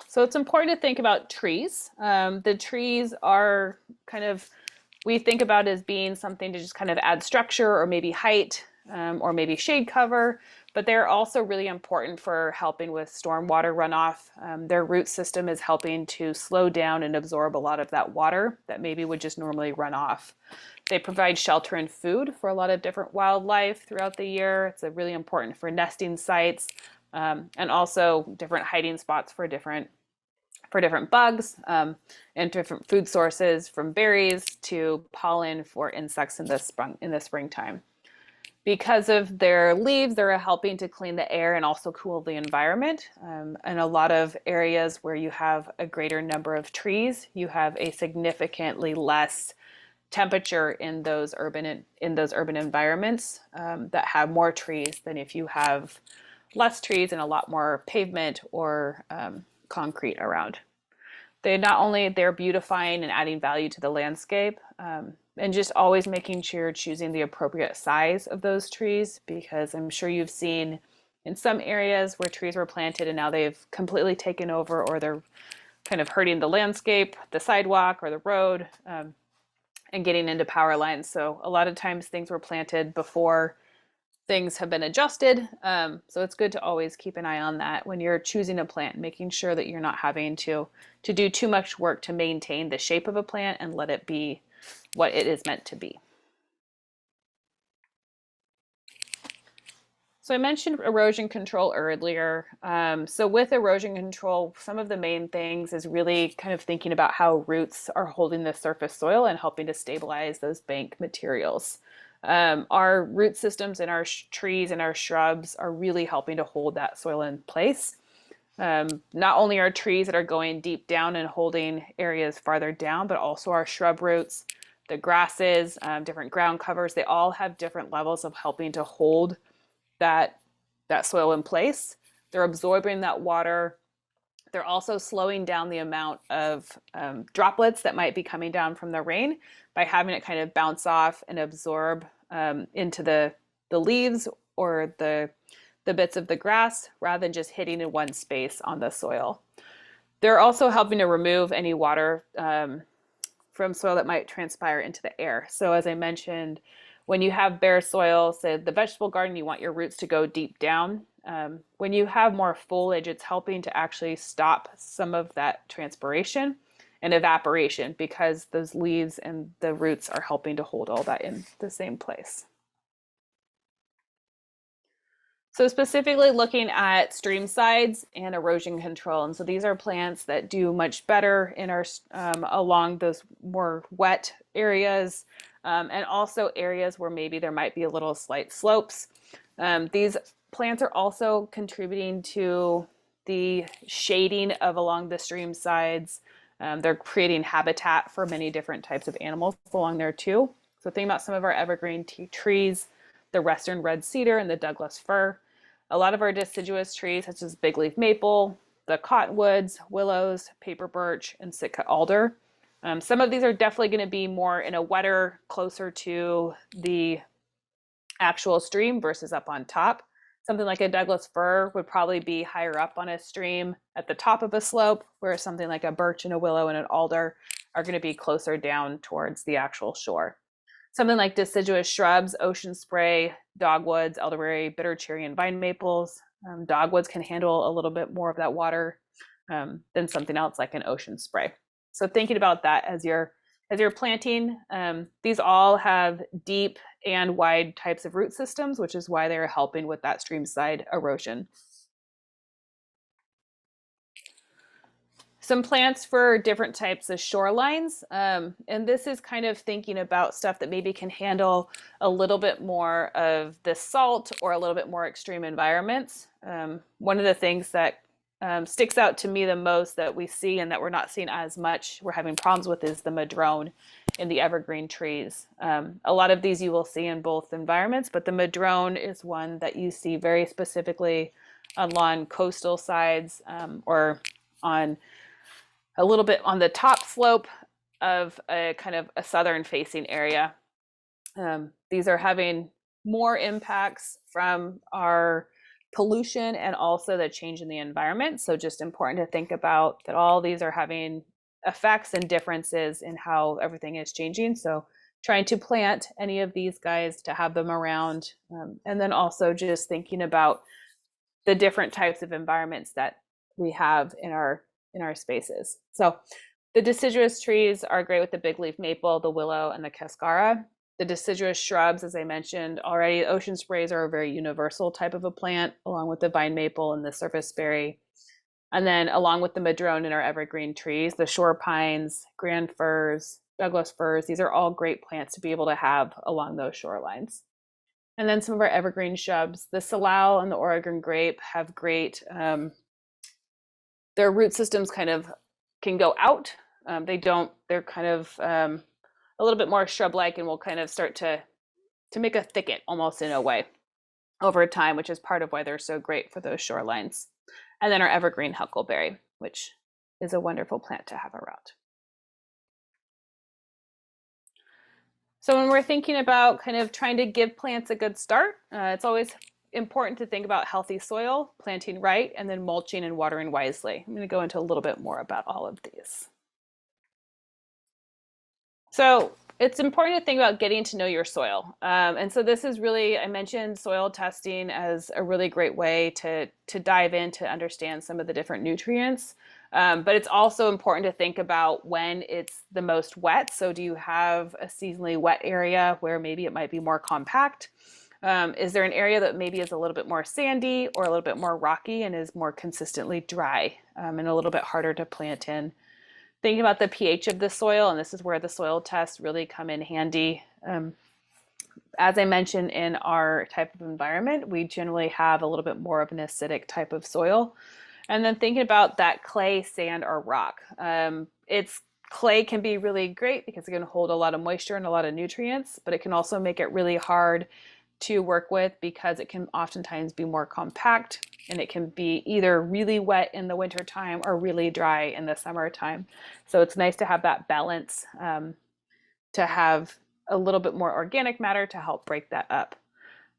So it's important to think about trees. The trees are kind of, we think about as being something to just kind of add structure or maybe height or maybe shade cover, but they're also really important for helping with stormwater runoff. Their root system is helping to slow down and absorb a lot of that water that maybe would just normally run off. They provide shelter and food for a lot of different wildlife throughout the year. It's really important for nesting sites and also different hiding spots for different bugs and different food sources, from berries to pollen for insects in the springtime. Because of their leaves, they're helping to clean the air and also cool the environment. In a lot of areas where you have a greater number of trees, you have a significantly less temperature in those urban environments that have more trees than if you have less trees and a lot more pavement or concrete around. They're beautifying and adding value to the landscape, and just always making sure you're choosing the appropriate size of those trees, because I'm sure you've seen in some areas where trees were planted and now they've completely taken over, or they're kind of hurting the landscape, the sidewalk or the road, and getting into power lines. So a lot of times things were planted before things have been adjusted. So it's good to always keep an eye on that when you're choosing a plant, making sure that you're not having to do too much work to maintain the shape of a plant and let it be what it is meant to be. So I mentioned erosion control earlier. So with erosion control, some of the main things is really kind of thinking about how roots are holding the surface soil and helping to stabilize those bank materials. Our root systems in our trees and our shrubs are really helping to hold that soil in place. Not only our trees that are going deep down and holding areas farther down, but also our shrub roots, the grasses, different ground covers, they all have different levels of helping to hold that soil in place. They're absorbing that water. They're also slowing down the amount of droplets that might be coming down from the rain by having it kind of bounce off and absorb into the leaves or the bits of the grass, rather than just hitting in one space on the soil. They're also helping to remove any water from soil that might transpire into the air. So as I mentioned, when you have bare soil, say the vegetable garden, you want your roots to go deep down. When you have more foliage, it's helping to actually stop some of that transpiration and evaporation, because those leaves and the roots are helping to hold all that in the same place. So specifically looking at stream sides and erosion control. And so these are plants that do much better in our along those more wet areas, and also areas where maybe there might be a little slight slopes. These plants are also contributing to the shading of along the stream sides. They're creating habitat for many different types of animals along there too. So think about some of our evergreen trees, the western red cedar and the Douglas fir. A lot of our deciduous trees, such as bigleaf maple, the cottonwoods, willows, paper birch, and Sitka alder. Some of these are definitely going to be more in a wetter, closer to the actual stream versus up on top. Something like a Douglas fir would probably be higher up on a stream at the top of a slope, whereas something like a birch and a willow and an alder are going to be closer down towards the actual shore. Something like deciduous shrubs, ocean spray, dogwoods, elderberry, bitter cherry, and vine maples. Dogwoods can handle a little bit more of that water than something else like an ocean spray. So thinking about that as you're planting, these all have deep and wide types of root systems, which is why they're helping with that stream side erosion. Some plants for different types of shorelines. And this is kind of thinking about stuff that maybe can handle a little bit more of the salt or a little bit more extreme environments. One of the things that sticks out to me the most that we see and that we're not seeing as much, we're having problems with, is the madrone in the evergreen trees. A lot of these you will see in both environments, but the madrone is one that you see very specifically along coastal sides or on a little bit on the top slope of a kind of a southern facing area. These are having more impacts from our pollution and also the change in the environment. So just important to think about that all these are having effects and differences in how everything is changing. So trying to plant any of these guys to have them around. And then also just thinking about the different types of environments that we have in our spaces. So the deciduous trees are great with the big leaf maple, the willow, and the cascara. The deciduous shrubs, as I mentioned already, ocean sprays are a very universal type of a plant, along with the vine maple and the surface berry. And then along with the madrone and our evergreen trees, the shore pines, grand firs, Douglas firs, these are all great plants to be able to have along those shorelines. And then some of our evergreen shrubs, the salal and the Oregon grape have great, their root systems kind of can go out. They're kind of a little bit more shrub-like and will kind of start to make a thicket almost in a way over time, which is part of why they're so great for those shorelines. And then our evergreen huckleberry, which is a wonderful plant to have around. So when we're thinking about kind of trying to give plants a good start, it's always important to think about healthy soil, planting right, and then mulching and watering wisely. I'm going to go into a little bit more about all of these. So it's important to think about getting to know your soil. And so this is really, I mentioned soil testing as a really great way to dive in to understand some of the different nutrients. But it's also important to think about when it's the most wet. So do you have a seasonally wet area where maybe it might be more compact? Is there an area that maybe is a little bit more sandy or a little bit more rocky and is more consistently dry and a little bit harder to plant in? Thinking about the pH of the soil, and this is where the soil tests really come in handy. As I mentioned, in our type of environment, we generally have a little bit more of an acidic type of soil. And then thinking about that clay, sand, or rock. Clay can be really great because it can hold a lot of moisture and a lot of nutrients, but it can also make it really hard to work with because it can oftentimes be more compact and it can be either really wet in the wintertime or really dry in the summertime. So it's nice to have that balance, to have a little bit more organic matter to help break that up.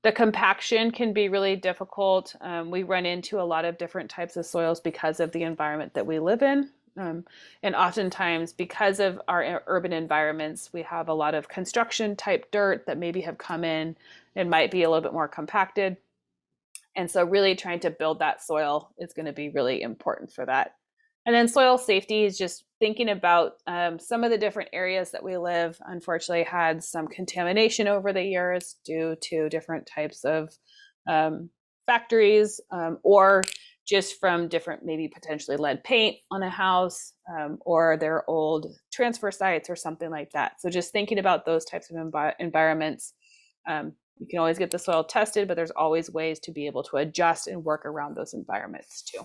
The compaction can be really difficult. We run into a lot of different types of soils because of the environment that we live in. And oftentimes, because of our urban environments, we have a lot of construction type dirt that maybe have come in and might be a little bit more compacted. And so really trying to build that soil is going to be really important for that. And then soil safety is just thinking about some of the different areas that we live, unfortunately, had some contamination over the years due to different types of factories or just from different, maybe potentially lead paint on a house or their old transfer sites or something like that. So just thinking about those types of environments. You can always get the soil tested, but there's always ways to be able to adjust and work around those environments too.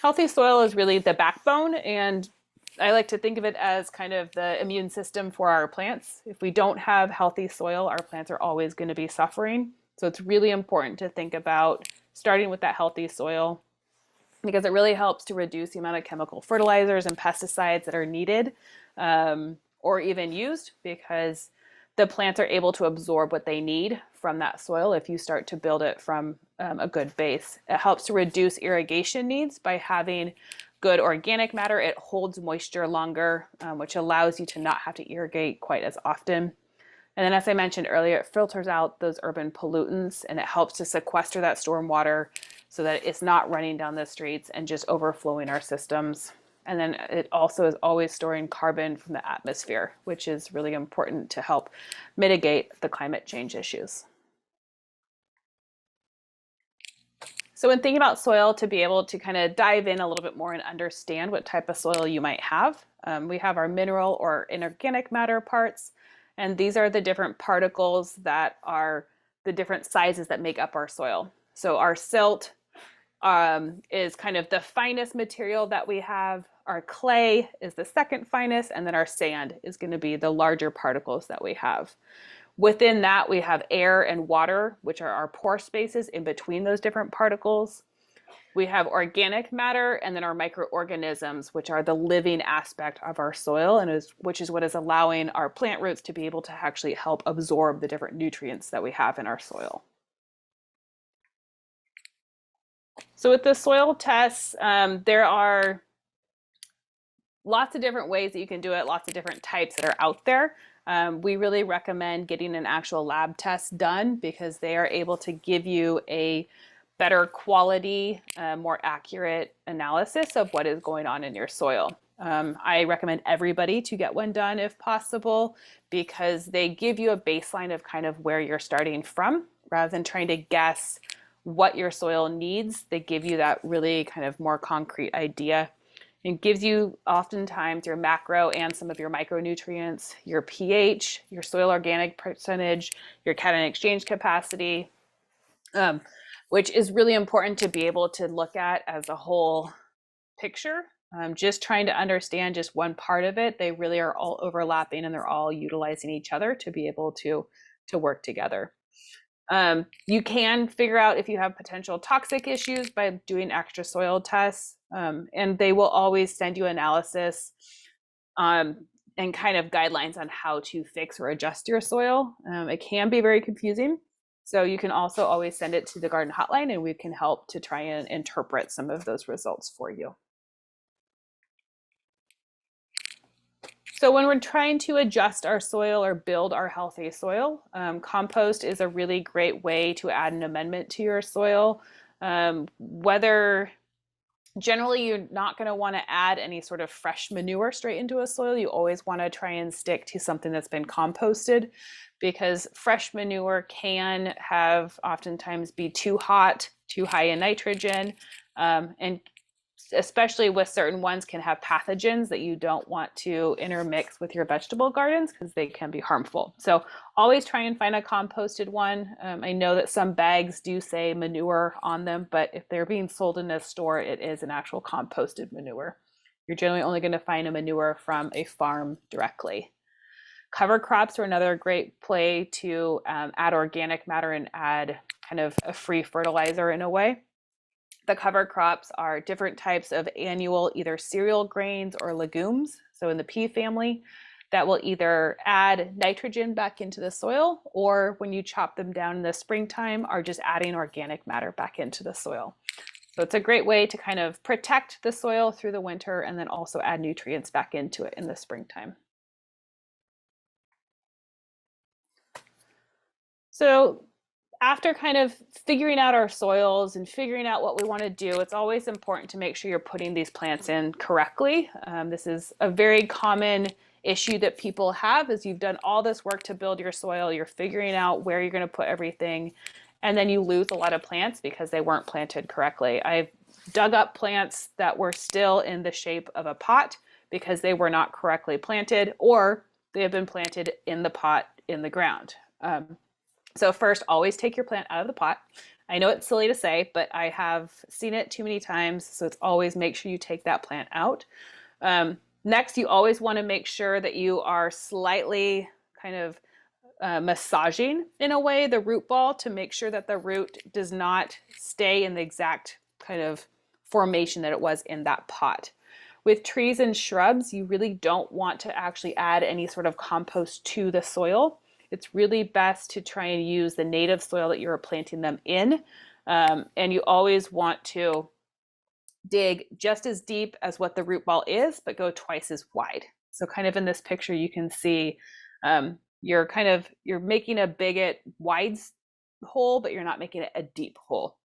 Healthy soil is really the backbone, and I like to think of it as kind of the immune system for our plants. If we don't have healthy soil, our plants are always going to be suffering. So it's really important to think about starting with that healthy soil because it really helps to reduce the amount of chemical fertilizers and pesticides that are needed or even used, because the plants are able to absorb what they need from that soil if you start to build it from a good base. It helps to reduce irrigation needs by having good organic matter. It holds moisture longer, which allows you to not have to irrigate quite as often. And then, as I mentioned earlier, it filters out those urban pollutants and it helps to sequester that storm water so that it's not running down the streets and just overflowing our systems. And then it also is always storing carbon from the atmosphere, which is really important to help mitigate the climate change issues. So when thinking about soil, to be able to kind of dive in a little bit more and understand what type of soil you might have, we have our mineral or inorganic matter parts, and these are the different particles that are the different sizes that make up our soil. So our silt is kind of the finest material that we have. Our clay is the second finest, and then our sand is going to be the larger particles that we have. Within that, we have air and water, which are our pore spaces in between those different particles. We have organic matter, and then our microorganisms, which are the living aspect of our soil, and which is what is allowing our plant roots to be able to actually help absorb the different nutrients that we have in our soil. So with the soil tests, there are lots of different ways that you can do it, lots of different types that are out there. We really recommend getting an actual lab test done because they are able to give you a better quality, more accurate analysis of what is going on in your soil. I recommend everybody to get one done if possible because they give you a baseline of kind of where you're starting from rather than trying to guess what your soil needs. They give you that really kind of more concrete idea. It gives you oftentimes your macro and some of your micronutrients, your pH, your soil organic percentage, your cation exchange capacity, which is really important to be able to look at as a whole picture. Just trying to understand just one part of it, they really are all overlapping and they're all utilizing each other to be able to work together. You can figure out if you have potential toxic issues by doing extra soil tests, and they will always send you analysis and kind of guidelines on how to fix or adjust your soil. It can be very confusing. So you can also always send it to the garden hotline and we can help to try and interpret some of those results for you. So when we're trying to adjust our soil or build our healthy soil, compost is a really great way to add an amendment to your soil. Whether generally you're not going to want to add any sort of fresh manure straight into a soil, you always want to try and stick to something that's been composted because fresh manure can have oftentimes be too hot, too high in nitrogen, and especially with certain ones can have pathogens that you don't want to intermix with your vegetable gardens because they can be harmful. So always try and find a composted one. I know that some bags do say manure on them, but if they're being sold in a store, it is an actual composted manure. You're generally only going to find a manure from a farm directly. Cover crops are another great play to add organic matter and add kind of a free fertilizer in a way. The cover crops are different types of annual either cereal grains or legumes, so in the pea family, that will either add nitrogen back into the soil or when you chop them down in the springtime are just adding organic matter back into the soil. So it's a great way to kind of protect the soil through the winter and then also add nutrients back into it in the springtime. So after kind of figuring out our soils and figuring out what we want to do, it's always important to make sure you're putting these plants in correctly. This is a very common issue that people have is you've done all this work to build your soil, you're figuring out where you're going to put everything, and then you lose a lot of plants because they weren't planted correctly. I've dug up plants that were still in the shape of a pot because they were not correctly planted or they have been planted in the pot in the ground. So first, always take your plant out of the pot. I know it's silly to say, but I have seen it too many times. So it's always make sure you take that plant out. Next, you always want to make sure that you are slightly kind of massaging in a way the root ball to make sure that the root does not stay in the exact kind of formation that it was in that pot. With trees and shrubs, you really don't want to actually add any sort of compost to the soil. It's really best to try and use the native soil that you're planting them in. And you always want to dig just as deep as what the root ball is, but go twice as wide. So kind of in this picture, you can see you're making a big wide hole, but you're not making it a deep hole.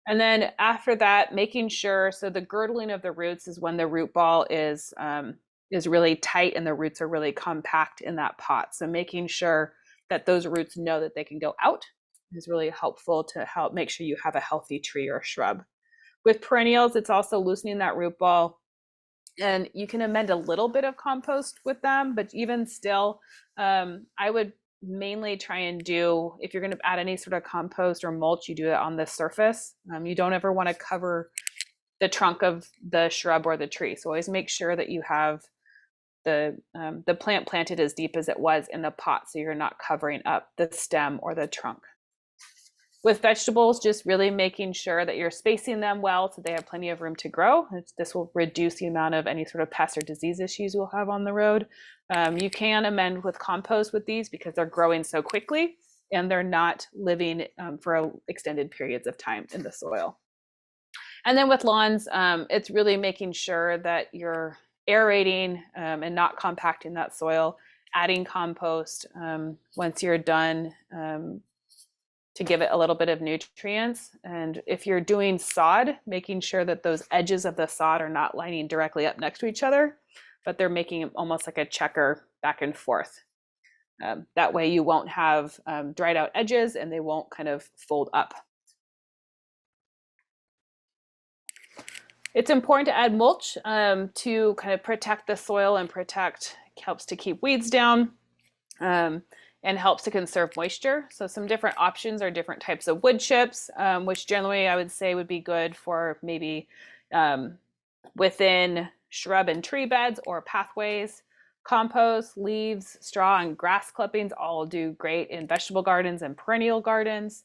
And then after that, making sure, so the girdling of the roots is when the root ball is really tight and the roots are really compact in that pot. So making sure that those roots know that they can go out is really helpful to help make sure you have a healthy tree or shrub. With perennials, it's also loosening that root ball. And you can amend a little bit of compost with them, but even still, I would mainly try and do, if you're going to add any sort of compost or mulch, you do it on the surface. You don't ever want to cover the trunk of the shrub or the tree. So always make sure that you have the plant planted as deep as it was in the pot, so you're not covering up the stem or the trunk. With vegetables, just really making sure that you're spacing them well so they have plenty of room to grow. This will reduce the amount of any sort of pest or disease issues we'll have on the road. You can amend with compost with these because they're growing so quickly and they're not living for extended periods of time in the soil. And then with lawns, it's really making sure that you're aerating and not compacting that soil, adding compost once you're done to give it a little bit of nutrients. And if you're doing sod, making sure that those edges of the sod are not lining directly up next to each other, but they're making almost like a checker back and forth. That way you won't have dried out edges and they won't kind of fold up. It's important to add mulch to kind of protect the soil and helps to keep weeds down. And helps to conserve moisture. So some different options are different types of wood chips, which generally I would say would be good for maybe within shrub and tree beds or pathways. Compost, leaves, straw, and grass clippings all do great in vegetable gardens and perennial gardens.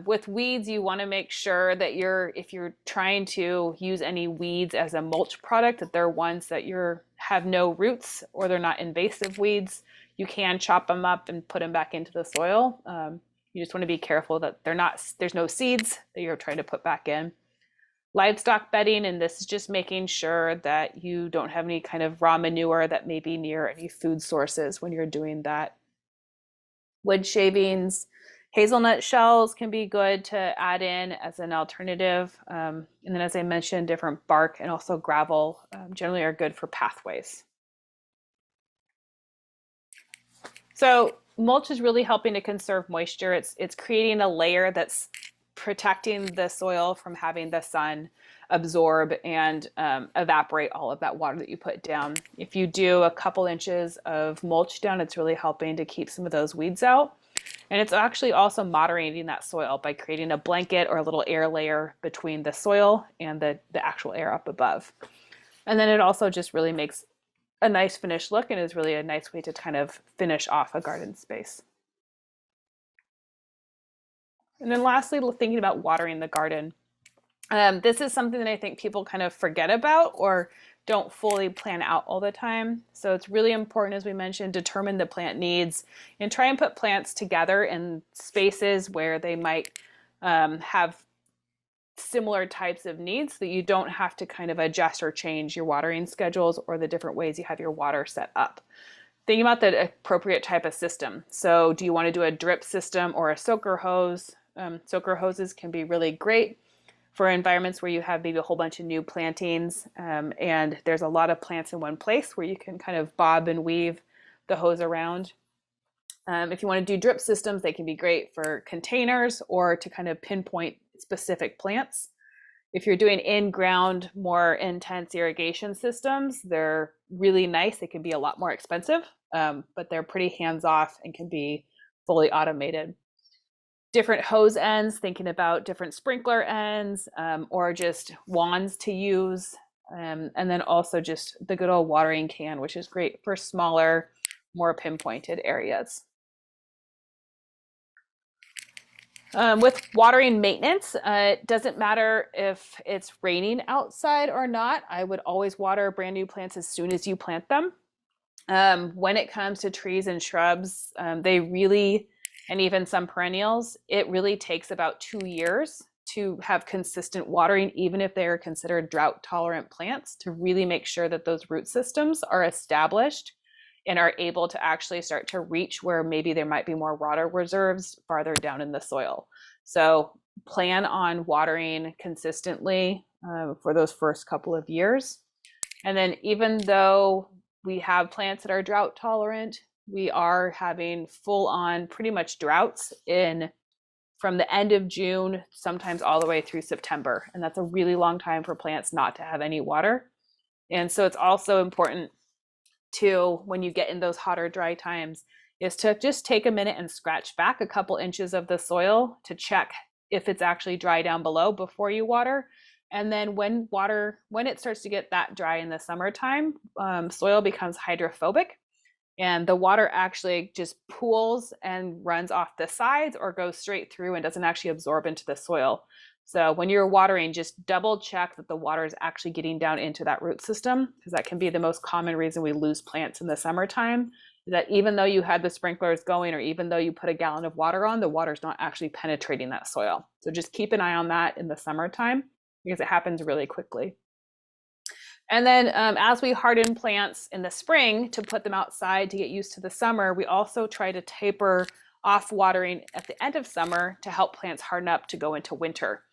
With weeds, you want to make sure that if you're trying to use any weeds as a mulch product, that they're ones that have no roots or they're not invasive weeds. You can chop them up and put them back into the soil. You just want to be careful that there's no seeds that you're trying to put back in. Livestock bedding, and this is just making sure that you don't have any kind of raw manure that may be near any food sources when you're doing that. Wood shavings, hazelnut shells can be good to add in as an alternative. And then as I mentioned, different bark and also gravel generally are good for pathways. So mulch is really helping to conserve moisture. It's creating a layer that's protecting the soil from having the sun absorb and evaporate all of that water that you put down. If you do a couple inches of mulch down, it's really helping to keep some of those weeds out. And it's actually also moderating that soil by creating a blanket or a little air layer between the soil and the actual air up above. And then it also just really makes a nice finished look and is really a nice way to kind of finish off a garden space. And then lastly, thinking about watering the garden. This is something that I think people kind of forget about or don't fully plan out all the time. So it's really important, as we mentioned, determine the plant needs and try and put plants together in spaces where they might have similar types of needs, so that you don't have to kind of adjust or change your watering schedules or the different ways you have your water set up. Thinking about the appropriate type of system. So do you want to do a drip system or a soaker hose? Soaker hoses can be really great for environments where you have maybe a whole bunch of new plantings and there's a lot of plants in one place where you can kind of bob and weave the hose around. If you want to do drip systems, they can be great for containers or to kind of pinpoint specific plants. If you're doing in-ground, more intense irrigation systems, they're really nice. They can be a lot more expensive, but they're pretty hands-off and can be fully automated. Different hose ends, thinking about different sprinkler ends or just wands to use. And then also just the good old watering can, which is great for smaller, more pinpointed areas. With watering maintenance, it doesn't matter if it's raining outside or not. I would always water brand new plants as soon as you plant them. When it comes to trees and shrubs, they really, and even some perennials, it really takes about 2 years to have consistent watering, even if they are considered drought tolerant plants, to really make sure that those root systems are established and are able to actually start to reach where maybe there might be more water reserves farther down in the soil. So plan on watering consistently for those first couple of years. And then even though we have plants that are drought tolerant, we are having full on pretty much droughts in from the end of June, sometimes all the way through September. And that's a really long time for plants not to have any water. And so it's also important to, when you get in those hotter, dry times, is to just take a minute and scratch back a couple inches of the soil to check if it's actually dry down below before you water. And then when it starts to get that dry in the summertime, soil becomes hydrophobic, and the water actually just pools and runs off the sides or goes straight through and doesn't actually absorb into the soil. So when you're watering, just double check that the water is actually getting down into that root system, because that can be the most common reason we lose plants in the summertime. That even though you had the sprinklers going, or even though you put a gallon of water on, the water's not actually penetrating that soil. So just keep an eye on that in the summertime, because it happens really quickly. And then as we harden plants in the spring to put them outside to get used to the summer, we also try to taper off watering at the end of summer to help plants harden up to go into winter.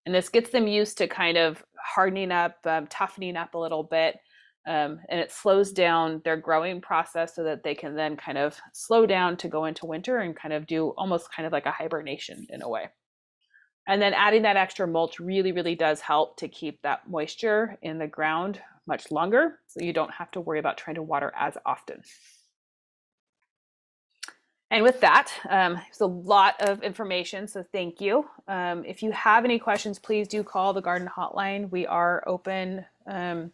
And this gets them used to kind of hardening up, toughening up a little bit. And it slows down their growing process so that they can then kind of slow down to go into winter and kind of do almost kind of like a hibernation in a way. And then adding that extra mulch really, really does help to keep that moisture in the ground much longer, so you don't have to worry about trying to water as often. And with that, it's a lot of information, so thank you. If you have any questions, please do call the garden hotline. We are open and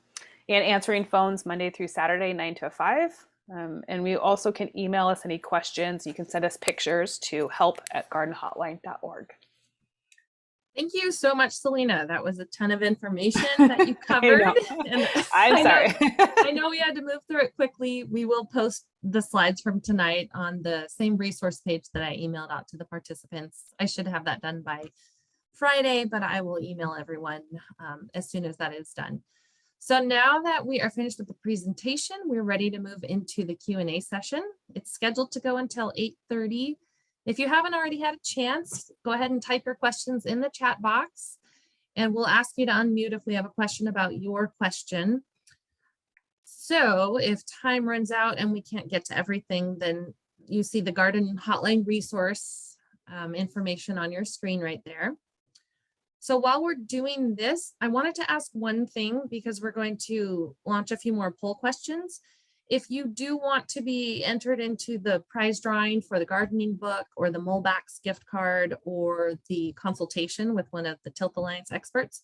answering phones Monday through Saturday, 9 to 5. And we also can email us any questions. You can send us pictures to help@gardenhotline.org. Thank you so much, Selena. That was a ton of information that you covered. I'm sorry. I know we had to move through it quickly. We will post the slides from tonight on the same resource page that I emailed out to the participants. I should have that done by Friday, but I will email everyone as soon as that is done. So now that we are finished with the presentation, we're ready to move into the Q&A session. It's scheduled to go until 8:30. If you haven't already had a chance, go ahead and type your questions in the chat box, and we'll ask you to unmute if we have a question about your question. So if time runs out and we can't get to everything, then you see the garden hotline resource information on your screen right there. So while we're doing this, I wanted to ask one thing, because we're going to launch a few more poll questions. If you do want to be entered into the prize drawing for the gardening book or the Molbach's gift card or the consultation with one of the Tilth Alliance experts,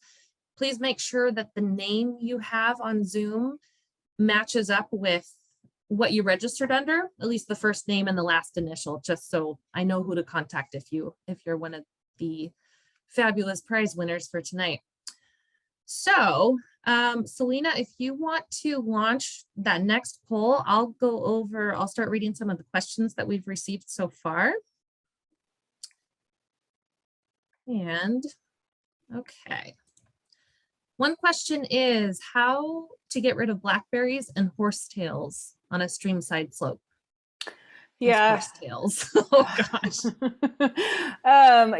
please make sure that the name you have on Zoom matches up with what you registered under, at least the first name and the last initial, just so I know who to contact if you're one of the fabulous prize winners for tonight. So Selena, if you want to launch that next poll, I'll start reading some of the questions that we've received so far. And okay. One question is how to get rid of blackberries and horsetails on a streamside slope. Yeah. Horsetails. Oh gosh.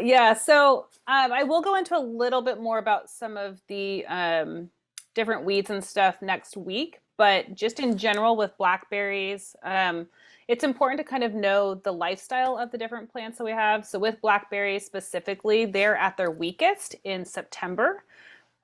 Yeah, so I will go into a little bit more about some of the different weeds and stuff next week, but just in general with blackberries, it's important to kind of know the lifestyle of the different plants that we have. So with blackberries specifically, they're at their weakest in September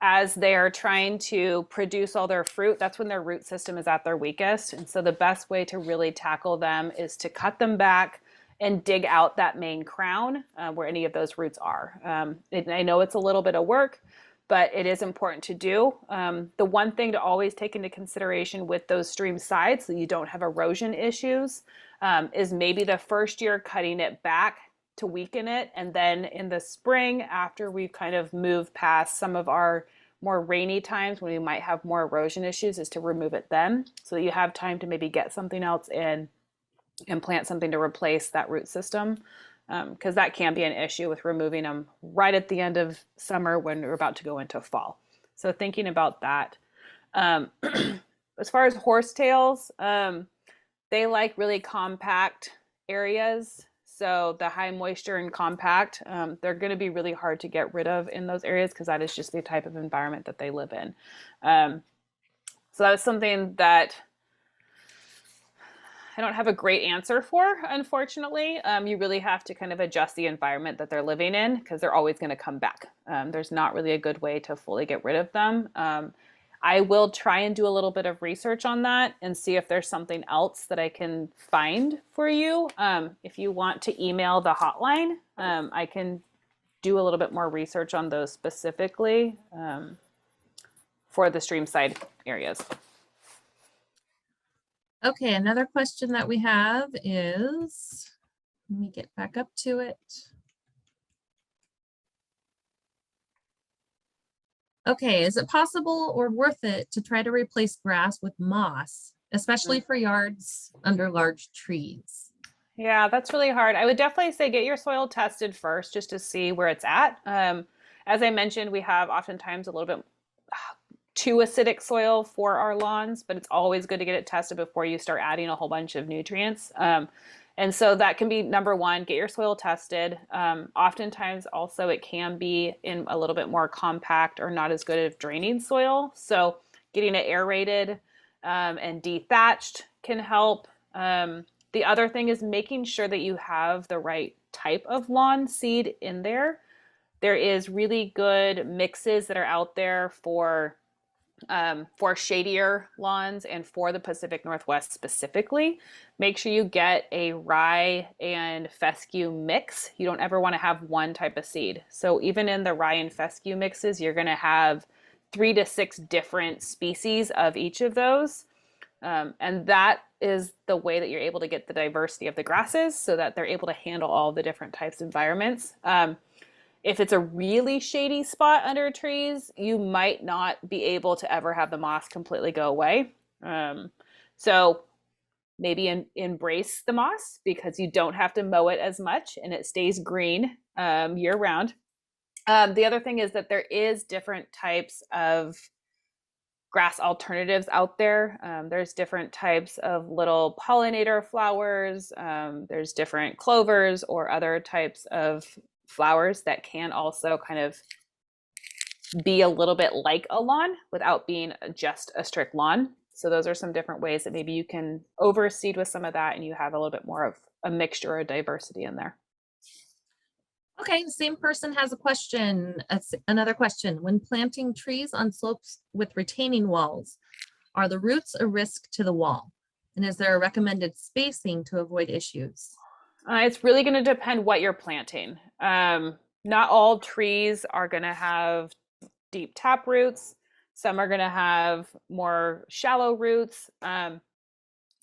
as they are trying to produce all their fruit. That's when their root system is at their weakest. And so the best way to really tackle them is to cut them back and dig out that main crown where any of those roots are. I know it's a little bit of work, but it is important to do. The one thing to always take into consideration with those stream sides so you don't have erosion issues is maybe the first year cutting it back to weaken it. And then in the spring, after we've kind of moved past some of our more rainy times when we might have more erosion issues, is to remove it then. So that you have time to maybe get something else in and plant something to replace that root system. Because that can be an issue with removing them right at the end of summer when we're about to go into fall. So thinking about that. As far as horsetails, they like really compact areas. So the high moisture and compact, they're going to be really hard to get rid of in those areas because that is just the type of environment that they live in. So that's something that I don't have a great answer for, unfortunately. You really have to kind of adjust the environment that they're living in because they're always going to come back. There's not really a good way to fully get rid of them. I will try and do a little bit of research on that and see if there's something else that I can find for you. If you want to email the hotline, I can do a little bit more research on those specifically for the Streamside areas. Okay, another question that we have is, let me get back up to it. Okay, is it possible or worth it to try to replace grass with moss, especially for yards under large trees? Yeah, that's really hard. I would definitely say get your soil tested first just to see where it's at. As I mentioned, we have oftentimes a little bit too acidic soil for our lawns, but it's always good to get it tested before you start adding a whole bunch of nutrients. And so that can be number one, get your soil tested. Oftentimes also it can be in a little bit more compact or not as good of draining soil. So getting it aerated and dethatched can help. The other thing is making sure that you have the right type of lawn seed in there. There is really good mixes that are out there for shadier lawns and for the Pacific Northwest specifically. Make sure you get a rye and fescue mix. You don't ever want to have one type of seed. So even in the rye and fescue mixes, you're going to have 3 to 6 different species of each of those. And that is the way that you're able to get the diversity of the grasses so that they're able to handle all the different types of environments. If it's a really shady spot under trees, you might not be able to ever have the moss completely go away. So maybe embrace the moss because you don't have to mow it as much and it stays green year round. The other thing is that there is different types of grass alternatives out there. There's different types of little pollinator flowers. There's different clovers or other types of flowers that can also kind of be a little bit like a lawn without being just a strict lawn. So those are some different ways that maybe you can overseed with some of that and you have a little bit more of a mixture or diversity in there. Okay, the same person has a question. Another question. When planting trees on slopes with retaining walls, are the roots a risk to the wall? And is there a recommended spacing to avoid issues? It's really going to depend what you're planting. Not all trees are going to have deep tap roots. Some are going to have more shallow roots. So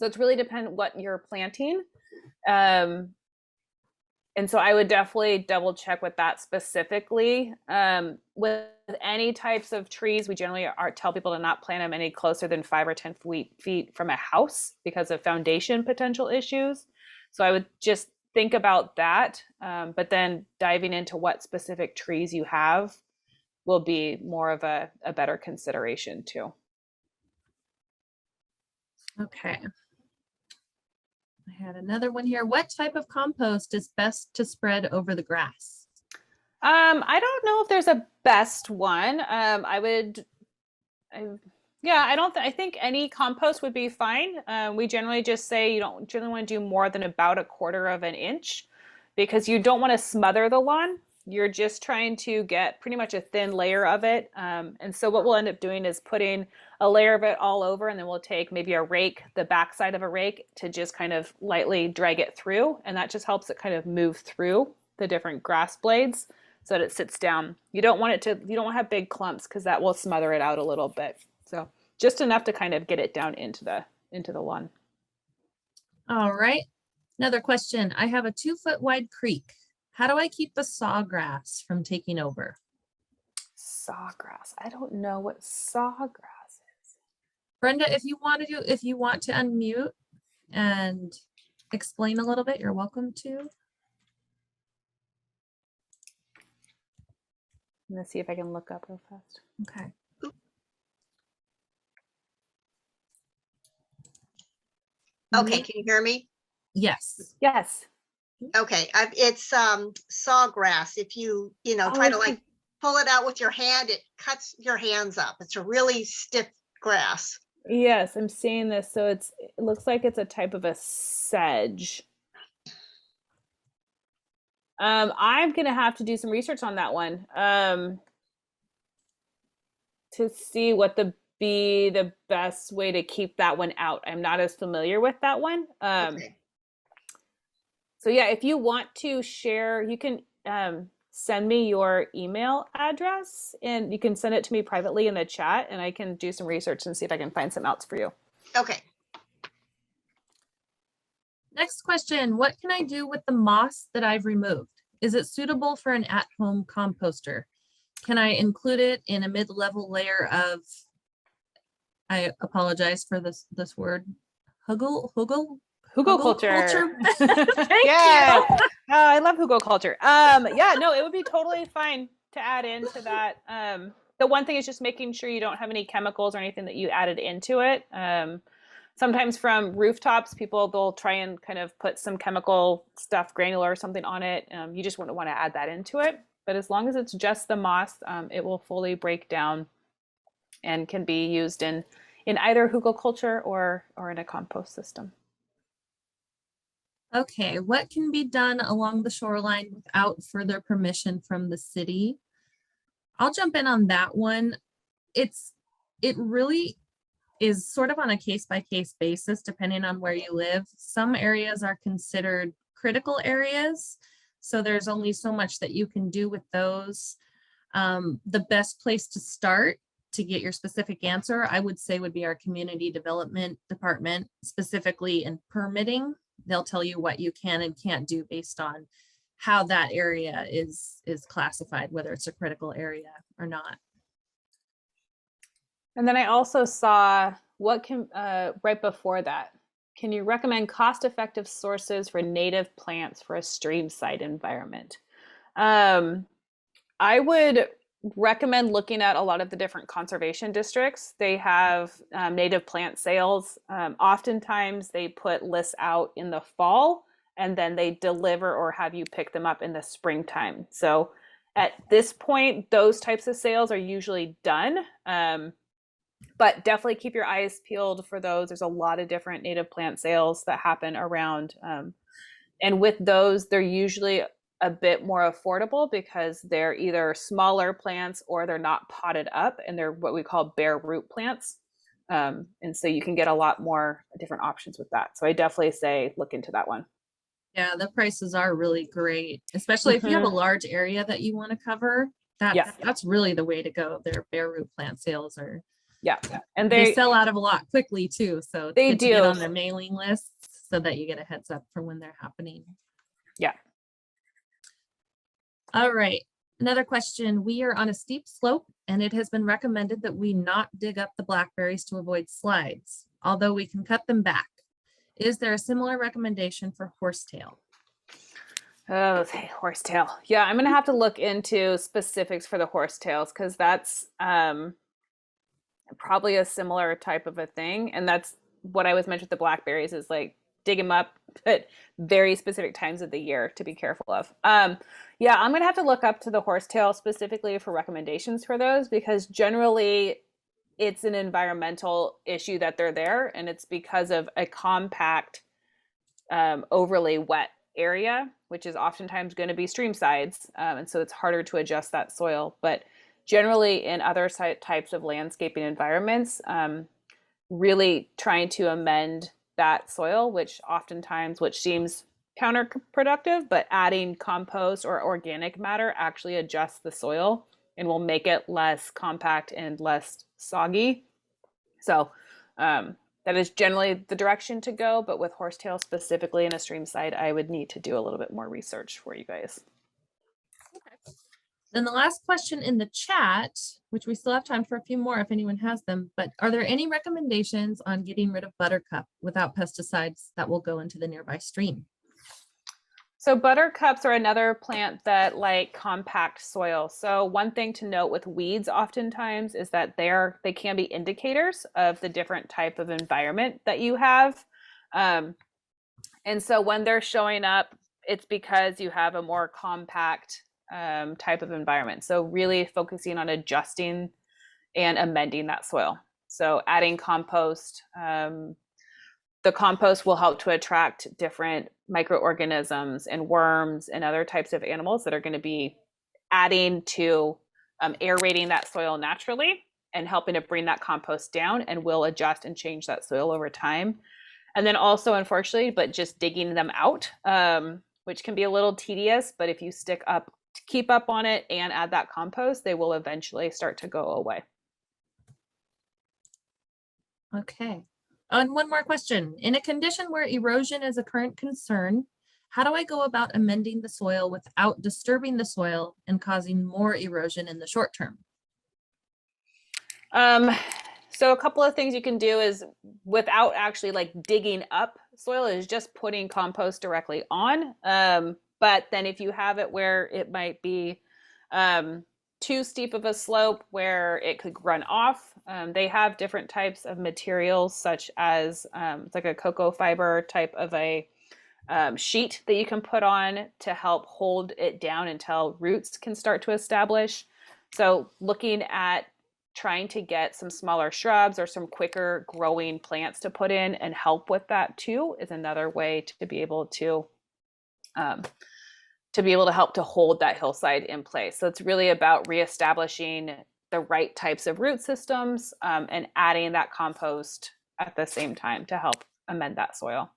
it's really depend what you're planting. And so I would definitely double check with that specifically. With any types of trees, we generally tell people to not plant them any closer than 5 or 10 feet from a house because of foundation potential issues. So I would just think about that. But then diving into what specific trees you have will be more of a better consideration too. Okay. I had another one here. What type of compost is best to spread over the grass? I don't know if there's a best one. I think any compost would be fine. We generally just say you don't generally want to do more than about 1/4 of an inch because you don't want to smother the lawn. You're just trying to get pretty much a thin layer of it. And so what we'll end up doing is putting a layer of it all over, and then we'll take maybe a rake, the backside of a rake, to just kind of lightly drag it through. And that just helps it kind of move through the different grass blades so that it sits down. You don't want to have big clumps because that will smother it out a little bit. So just enough to kind of get it down into the lawn. All right. Another question. I have a 2-foot wide creek. How do I keep the sawgrass from taking over? Sawgrass. I don't know what sawgrass is. Brenda, if you want to unmute and explain a little bit, you're welcome to. I'm gonna see if I can look up real fast. Okay. Okay, can you hear me? Yes. Yes. Okay, it's sawgrass. If you try to like pull it out with your hand, it cuts your hands up. It's a really stiff grass. Yes, I'm seeing this. So it looks like it's a type of a sedge. I'm gonna have to do some research on that one to see what be the best way to keep that one out. I'm not as familiar with that one. Okay. So yeah, if you want to share, you can send me your email address and you can send it to me privately in the chat and I can do some research and see if I can find some else for you. Okay. Next question, what can I do with the moss that I've removed? Is it suitable for an at-home composter? Can I include it in a mid-level layer of, I apologize for this word, hugel Hugelkultur. Thank Yeah. you. I love hugelkultur. Yeah, no, it would be totally fine to add into that. The one thing is just making sure you don't have any chemicals or anything that you added into it. Sometimes from rooftops, they'll try and kind of put some chemical stuff, granular or something on it. You just wouldn't want to add that into it. But as long as it's just the moss, it will fully break down and can be used in either hugelkultur or in a compost system. Okay, what can be done along the shoreline without further permission from the city? I'll jump in on that one. It really is sort of on a case-by-case basis, depending on where you live. Some areas are considered critical areas, so there's only so much that you can do with those. The best place to start to get your specific answer, I would say, would be our community development department, specifically in permitting. They'll tell you what you can and can't do based on how that area is classified, whether it's a critical area or not. And then I also saw right before that, can you recommend cost-effective sources for native plants for a streamside environment? I would recommend looking at a lot of the different conservation districts. They have native plant sales. Oftentimes they put lists out in the fall and then they deliver or have you pick them up in the springtime. So at this point, those types of sales are usually done. But definitely keep your eyes peeled for those. There's a lot of different native plant sales that happen around. And with those, they're usually a bit more affordable because they're either smaller plants or they're not potted up and they're what we call bare root plants. And so you can get a lot more different options with that. So I definitely say look into that one. Yeah, the prices are really great, especially if you have a large area that you want to cover. That's really the way to go. Their bare root plant sales are, and they sell out of a lot quickly too. So they it's good to get on their mailing lists so that you get a heads up for when they're happening. Yeah. All right. Another question. We are on a steep slope and it has been recommended that we not dig up the blackberries to avoid slides, although we can cut them back. Is there a similar recommendation for horsetail? Oh, horsetail. Yeah, I'm gonna have to look into specifics for the horsetails because that's probably a similar type of a thing. And that's what I was mentioned with the blackberries is like dig them up at very specific times of the year to be careful of. Yeah, I'm gonna have to look up to the horsetail specifically for recommendations for those because generally it's an environmental issue that they're there and it's because of a compact, overly wet area, which is oftentimes going to be stream sides. And so it's harder to adjust that soil. But generally in other types of landscaping environments, really trying to amend that soil, which seems counterproductive, but adding compost or organic matter actually adjusts the soil and will make it less compact and less soggy. So that is generally the direction to go, but with horsetail specifically in a stream side, I would need to do a little bit more research for you guys. Okay. Then the last question in the chat, which we still have time for a few more if anyone has them, but are there any recommendations on getting rid of buttercup without pesticides that will go into the nearby stream? So buttercups are another plant that like compact soil. So one thing to note with weeds oftentimes is that they can be indicators of the different type of environment that you have. And so when they're showing up, it's because you have a more compact type of environment. So really focusing on adjusting and amending that soil. So adding compost, the compost will help to attract different microorganisms and worms and other types of animals that are going to be adding to aerating that soil naturally and helping to bring that compost down, and will adjust and change that soil over time. And then also, unfortunately, but just digging them out, which can be a little tedious, but if you keep up on it and add that compost, they will eventually start to go away. Okay. And one more question. In a condition where erosion is a current concern, how do I go about amending the soil without disturbing the soil and causing more erosion in the short term? So a couple of things you can do is, without actually like digging up soil, is just putting compost directly on. But then if you have it where it might be too steep of a slope where it could run off, they have different types of materials, such as it's like a cocoa fiber type of a sheet that you can put on to help hold it down until roots can start to establish. So looking at trying to get some smaller shrubs or some quicker growing plants to put in and help with that too is another way to be able to help to hold that hillside in place. So it's really about reestablishing the right types of root systems, and adding that compost at the same time to help amend that soil.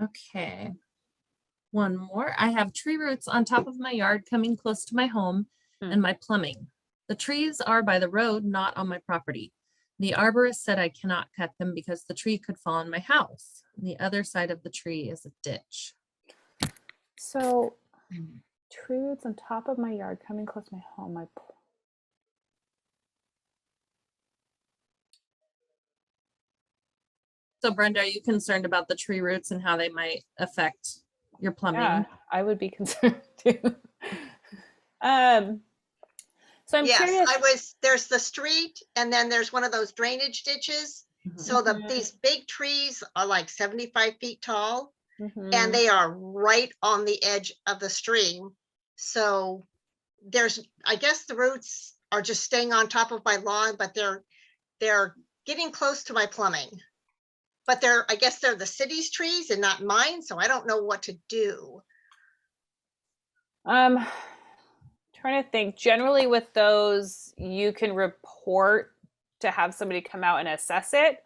Okay. One more. I have tree roots on top of my yard coming close to my home and my plumbing. The trees are by the road, not on my property. The arborist said I cannot cut them because the tree could fall on my house. On the other side of the tree is a ditch. So tree roots on top of my yard coming close to my home. So Brenda, are you concerned about the tree roots and how they might affect your plumbing? Yeah, I would be concerned too. So I'm curious. There's the street, and then there's one of those drainage ditches. So these big trees are like 75 feet tall, and they are right on the edge of the stream. So I guess the roots are just staying on top of my lawn, but they're getting close to my plumbing. But I guess they're the city's trees and not mine, so I don't know what to do. Trying to think. Generally with those, you can report to have somebody come out and assess it.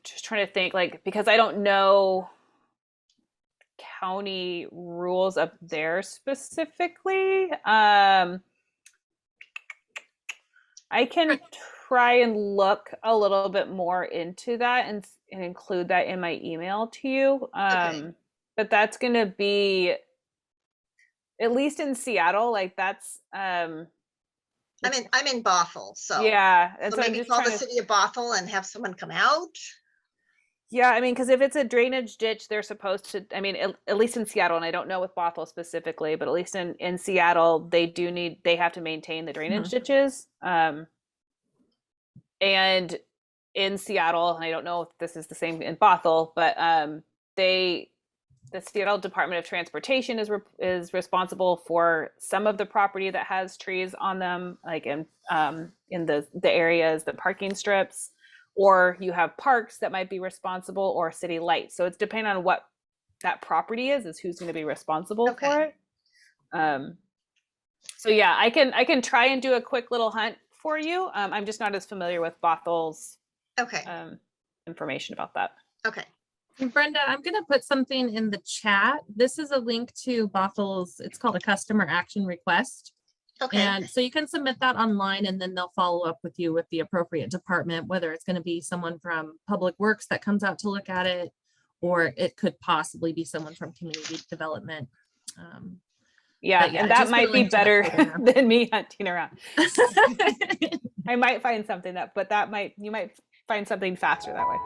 Just trying to think, like, because I don't know county rules up there specifically. I can try and look a little bit more into that and include that in my email to you. Okay. But that's going to be, at least in Seattle, like that's I'm in Bothell, so yeah. so maybe call the City of Bothell and have someone come out. Yeah, I mean, because if it's a drainage ditch, they're supposed to, I mean, at least in Seattle, and I don't know with Bothell specifically, but at least in Seattle, they have to maintain the drainage ditches. And in Seattle, and I don't know if this is the same in Bothell, but the Seattle Department of Transportation is responsible for some of the property that has trees on them, like in the areas, the parking strips, or you have parks that might be responsible, or city lights. So it's depending on what that property is who's going to be responsible for it. So yeah, I can try and do a quick little hunt for you. I'm just not as familiar with Bothell's information about that. Okay. Brenda, I'm going to put something in the chat. This is a link to Bothell's, it's called a customer action request. Okay. And so you can submit that online, and then they'll follow up with you with the appropriate department, whether it's going to be someone from Public Works that comes out to look at it, or it could possibly be someone from community development. Yeah, and that might be better than me hunting around. I might find something you might find something faster that way.